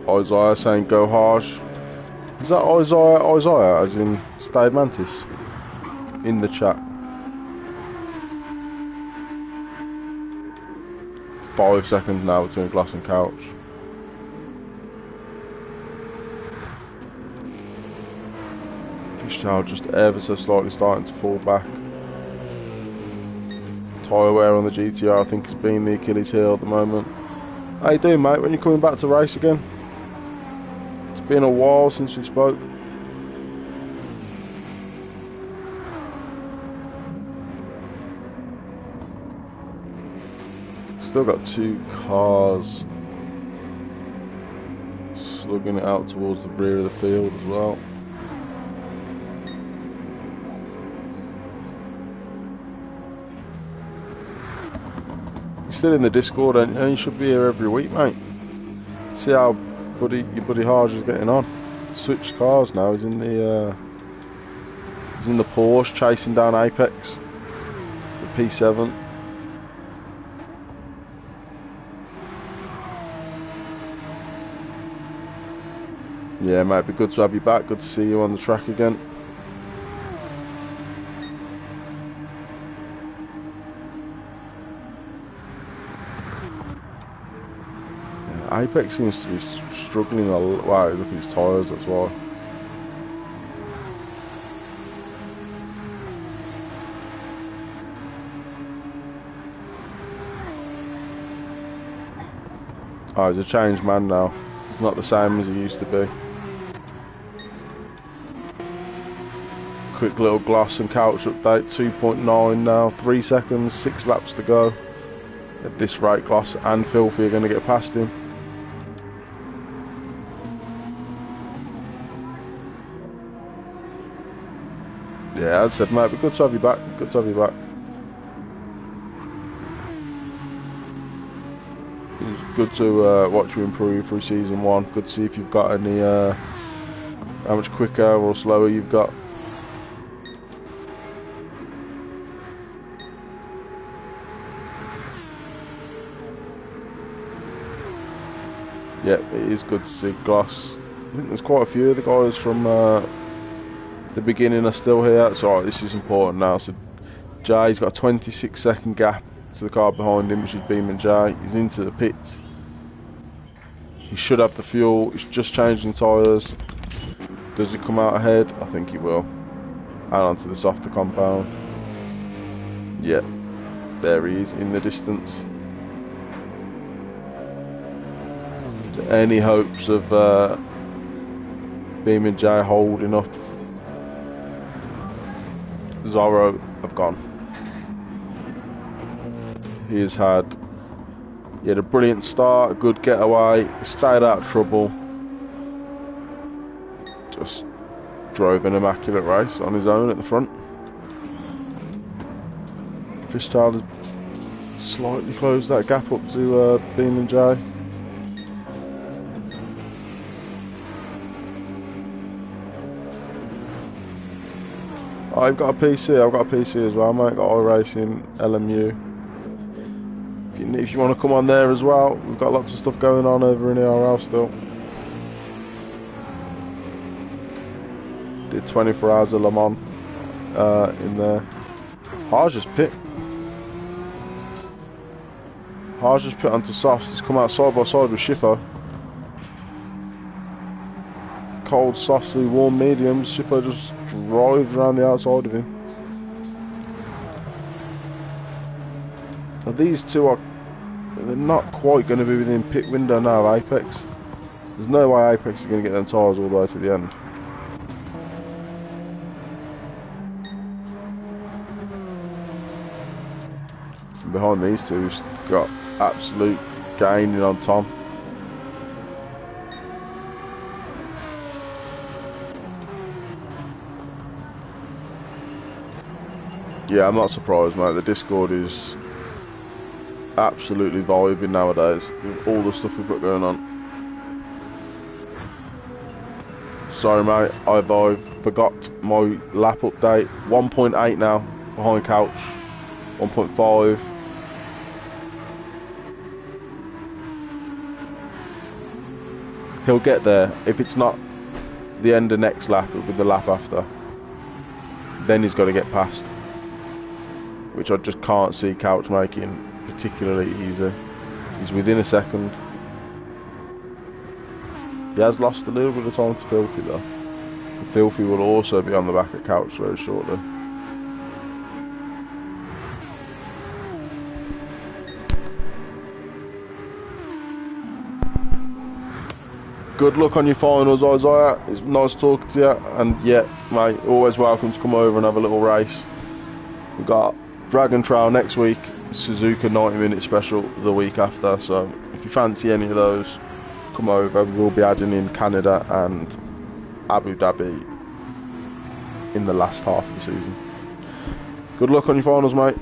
S1: Isaiah saying go harsh. Is that Isaiah as in Stayed Mantis in the chat? 5 seconds now between Glass and Couch. Fishtail just ever so slightly starting to fall back. Tyre wear on the GTR I think has been the Achilles heel at the moment. How you doing, mate? When you coming back to race again? It's been a while since we spoke. Still got 2 cars slugging it out towards the rear of the field as well. You're still in the Discord and you should be here every week, mate. See how your buddy Harge is getting on. Switched cars now. He's in the Porsche chasing down Apex, the P7. Yeah, mate, be good to have you back. Good to see you on the track again. Yeah, Apex seems to be struggling a lot. Wow, look at his tyres, that's why. Oh, he's a changed man now. He's not the same as he used to be. Quick little Gloss and Couch update, 2.9 now, 3 seconds, 6 laps to go. At this rate, Gloss and Filthy are going to get past him. Yeah, as I said, mate, but good to have you back. Good to have you back. It's good to watch you improve through season 1. Good to see if you've got any, how much quicker or slower you've got. Yeah, it is good to see Gloss. I think there's quite a few of the guys from the beginning are still here. So this is important now. So Jay's got a 26-second gap to the car behind him, which is Beeman Jay. He's into the pits. He should have the fuel. He's just changing tyres. Does he come out ahead? I think he will. And onto the softer compound. Yeah, there he is in the distance. Any hopes of Beam and J holding up? Zorro have gone. He had a brilliant start, a good getaway, stayed out of trouble. Just drove an immaculate race on his own at the front. Fishtail has slightly closed that gap up to Beam and J. I've got a PC as well, mate. Got iRacing, LMU. If you want to come on there as well, we've got lots of stuff going on over in ERL still. Did 24 hours of Le Mans in there. Harj just pit onto softs. He's come out side by side with Shippo. Cold, softly, warm, mediums. Shippo just drives around the outside of him. Now these two they're not quite going to be within pit window now of Apex. There's no way Apex is going to get them tyres all the way to the end. And behind these two, we've got absolute gaining on Tom. Yeah, I'm not surprised, mate. The Discord is absolutely vibing nowadays with all the stuff we've got going on. Sorry, mate, I forgot my lap update. 1.8 now behind Couch. 1.5. He'll get there. If it's not the end of next lap, it'll be the lap after. Then he's got to get past, which I just can't see Couch making particularly easy. He's within a second. He has lost a little bit of time to Filthy though. And Filthy will also be on the back of Couch very shortly. Good luck on your finals, Isaiah. It's nice talking to you. And yeah, mate, always welcome to come over and have a little race. We've got Dragon Trail next week, Suzuka 90-minute special the week after. So if you fancy any of those, come over. We'll be adding in Canada and Abu Dhabi in the last half of the season. Good luck on your finals, mate.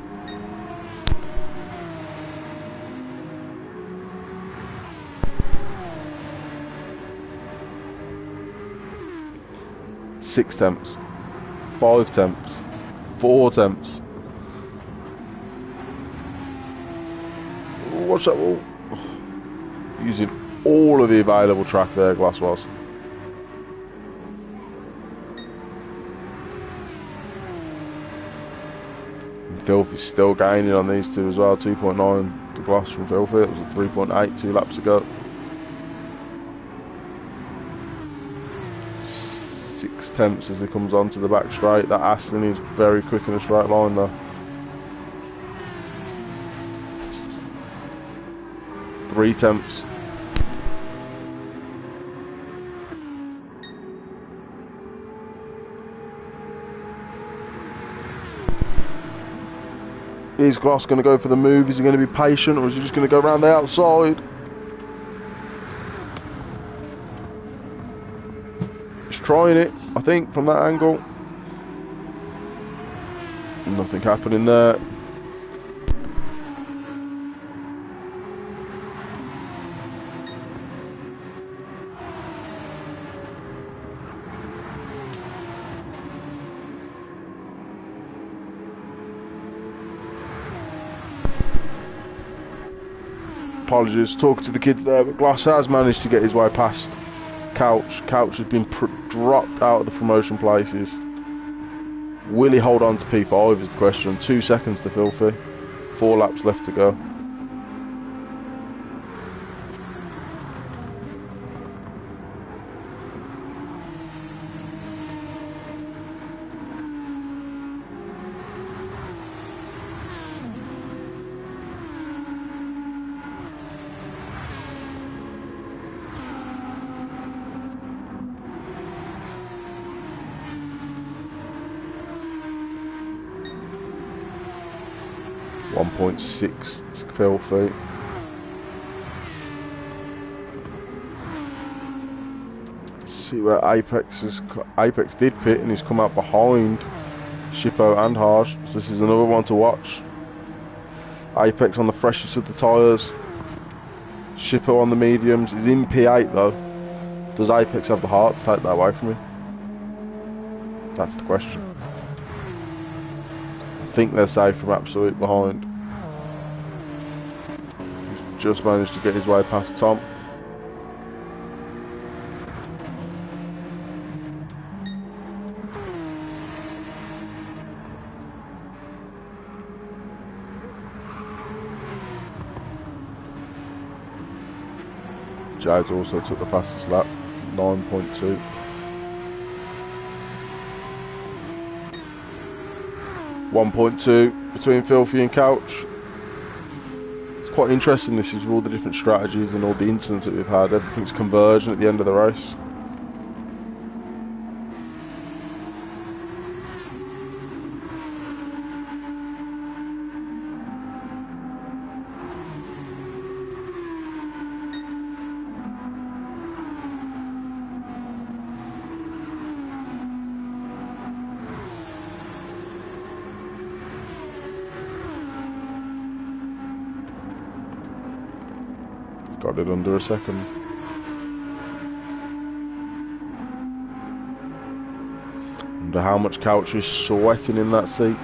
S1: Six temps, 5 temps, 4 temps. Watch that wall. Using all of the available track there, Glass was. And Filthy's still gaining on these two as well. 2.9 to Glass from Filthy. It was a 3.8 2 laps ago. 6 temps as he comes onto the back straight. That Aston is very quick in a straight line though. 3 temps. Is Gloss going to go for the move? Is he going to be patient, or is he just going to go around the outside? He's trying it, I think, from that angle. Nothing happening there. Apologies, talking to the kids there, but Glass has managed to get his way past Couch. Couch has been dropped out of the promotion places. Will he hold on to P5 is the question. 2 seconds to Filthy. 4 laps left to go. 1.6 to Filthy. Let's see where Apex did pit and he's come out behind Shippo and Harsh, so this is another one to watch. Apex on the freshest of the tyres, Shippo on the mediums. He's in P8 though. Does Apex have the heart to take that away from him? That's the question. I think they're safe from Absolute behind. He's just managed to get his way past Tom. Jades also took the fastest lap, 9.2. .2 between Filthy and Couch. It's quite interesting, this is all the different strategies and all the incidents that we've had. Everything's converging at the end of the race. Got it under a second. Wonder how much Couch is sweating in that seat.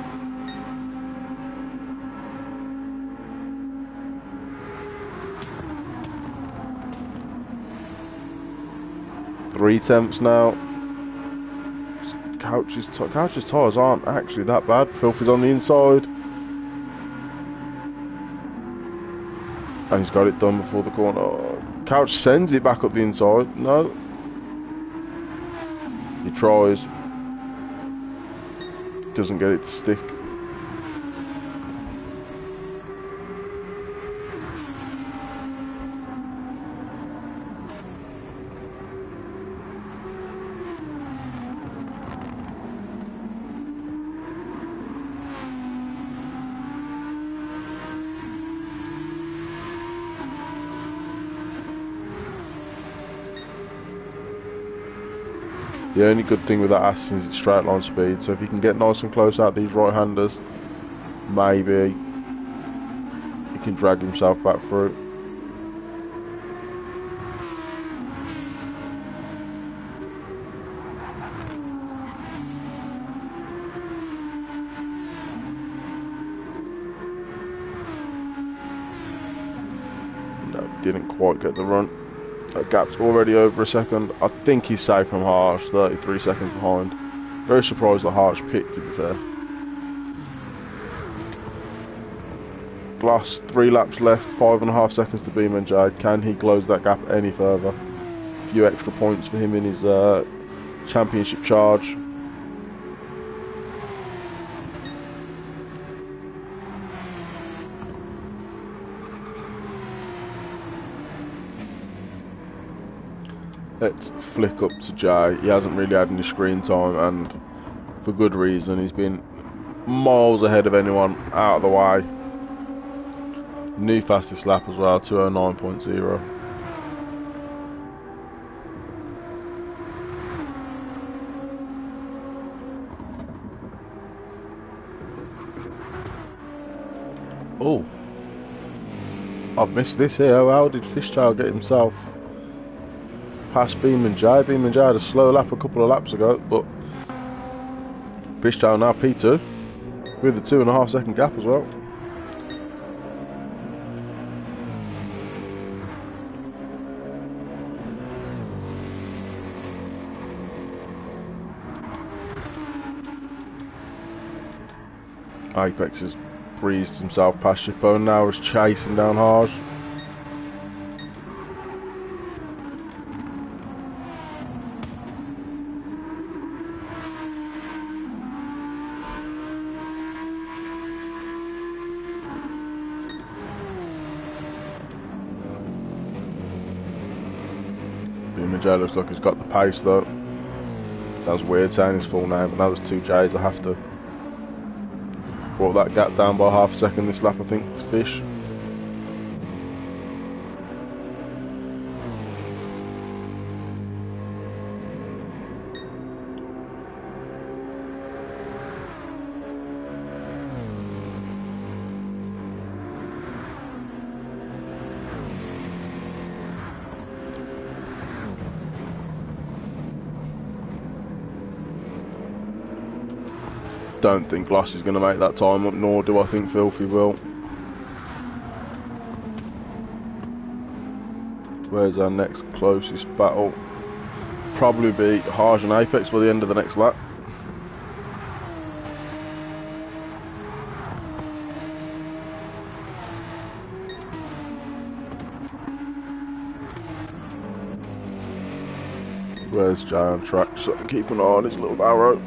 S1: Three tenths now. Couch's tyres aren't actually that bad. Filthy's on the inside. And he's got it done before the corner. Couch sends it back up the inside. No. He tries. Doesn't get it to stick. The only good thing with that Aston is its straight line speed, so if you can get nice and close out these right-handers, maybe he can drag himself back through. No, didn't quite get the run. That gap's already over a second. I think he's safe from Harsh, 33 seconds behind. Very surprised that Harsh picked, to be fair. Glass, 3 laps left, 5.5 seconds to Beam and Jade. Can he close that gap any further? A few extra points for him in his championship charge. Let's flick up to Jay. He hasn't really had any screen time, and for good reason. He's been miles ahead of anyone out of the way. New fastest lap as well, 209.0. Oh, I've missed this here. How did Fishtail get himself past Beam and Jay? Beam and Jay had a slow lap a couple of laps ago, but Fishtail now P2 with a 2.5 second gap as well. Apex has breezed himself past Shippo, now is chasing down Harsh. Jay looks like he's got the pace though. Sounds weird saying his full name, but now there's two J's I have to Brought that gap down by half a second this lap, I think, to Fish. Don't think Gloss is going to make that time up, nor do I think Filthy will. Where's our next closest battle? Probably be Harge and Apex by the end of the next lap. Where's Jay on track? So keep an eye on his little arrow.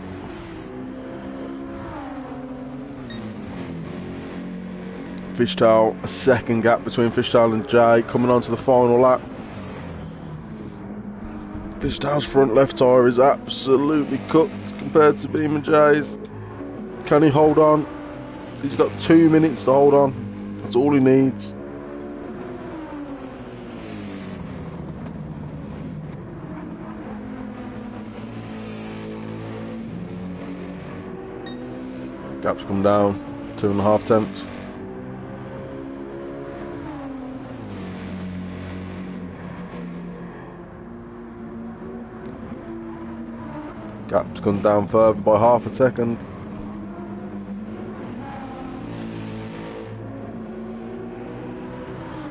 S1: Fishtail, a second gap between Fishtail and Jay, coming on to the final lap. Fishtail's front left tyre is absolutely cooked compared to Beam and Jay's. Can he hold on? He's got 2 minutes to hold on. That's all he needs. Gap's come down, 2.5 tenths. Gap's gone down further by half a second.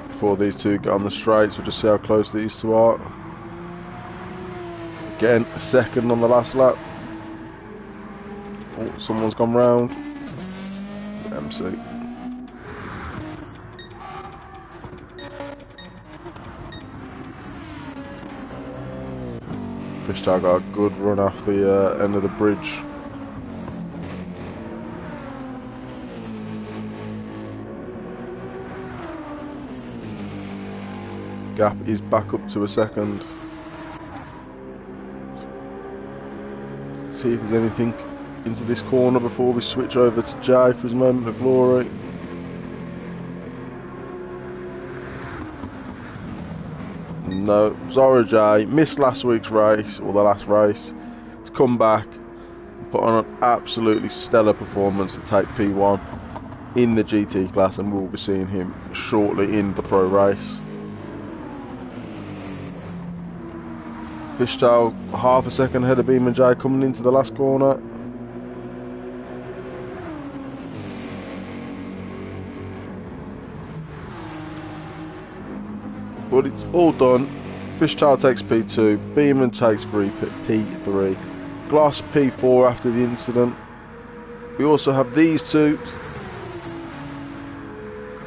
S1: Before these two get on the straights, we'll just see how close these two are. Again, a second on the last lap. Oh, someone's gone round. MC. Fishtail got a good run off the end of the bridge. Gap is back up to a second. Let's see if there's anything into this corner before we switch over to Jay for his moment of glory. No, sorry Jay, missed last week's race, or the last race. He's come back, put on an absolutely stellar performance to take P1 in the GT class, and we'll be seeing him shortly in the pro race. Fishtail half a second ahead of Beam and Jay coming into the last corner. But it's all done. Fishtail takes P2, Beeman takes P3, Gloss P4 after the incident. We also have these two.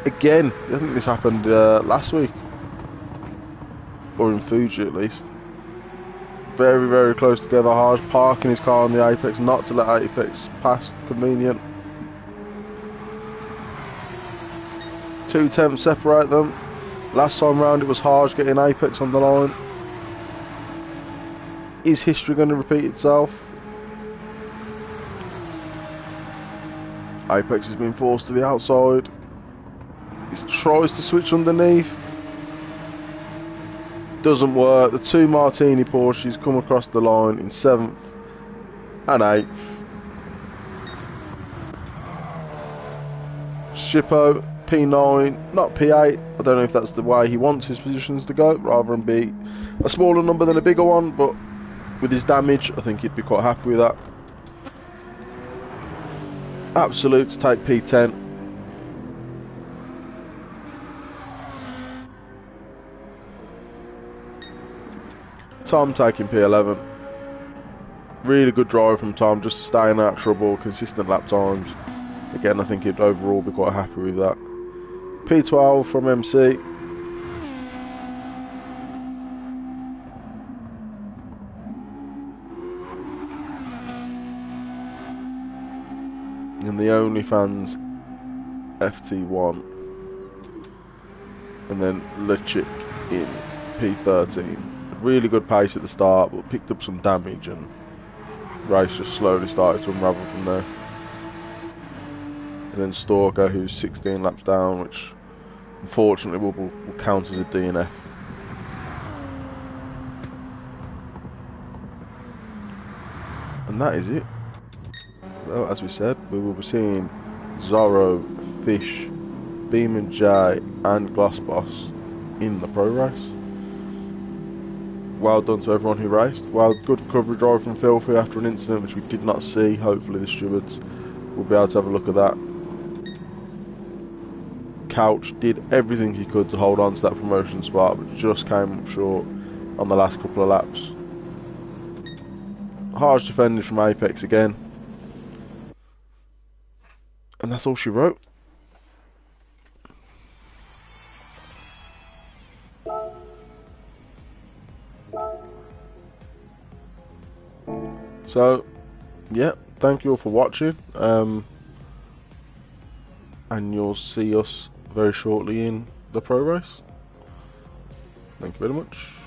S1: Again, I think this happened last week, or in Fuji at least. Very, very close together. Harge parking his car on the apex, not to let apex pass. Convenient. 2 tenths separate them. Last time round it was Harge getting apex on the line. Is history going to repeat itself? Apex has been forced to the outside. He tries to switch underneath. Doesn't work. The two Martini Porsches come across the line in 7th and 8th. Shippo P9, not P8. I don't know if that's the way he wants his positions to go, rather than be a smaller number than a bigger one, but with his damage, I think he'd be quite happy with that. Absolute to take P10. Tom taking P11. Really good drive from Tom, just staying out of trouble, consistent lap times. Again, I think he'd overall be quite happy with that. P12 from MC. And the OnlyFans FT1. And then Lechik in P13. Really good pace at the start, but picked up some damage, and race just slowly started to unravel from there. and then Stalker, who's 16 laps down, which unfortunately will count as a DNF. And that is it. So, as we said, we will be seeing Zorro, Fish, Beeman J and Glass Boss in the pro race. Well done to everyone who raced. Well, good recovery drive from Filthy after an incident which we did not see. Hopefully the stewards will be able to have a look at that. Couch did everything he could to hold on to that promotion spot, but just came up short on the last couple of laps. Harsh defending from Apex again. And that's all she wrote. So, yeah, thank you all for watching. And you'll see us very shortly in the pro race. Thank you very much.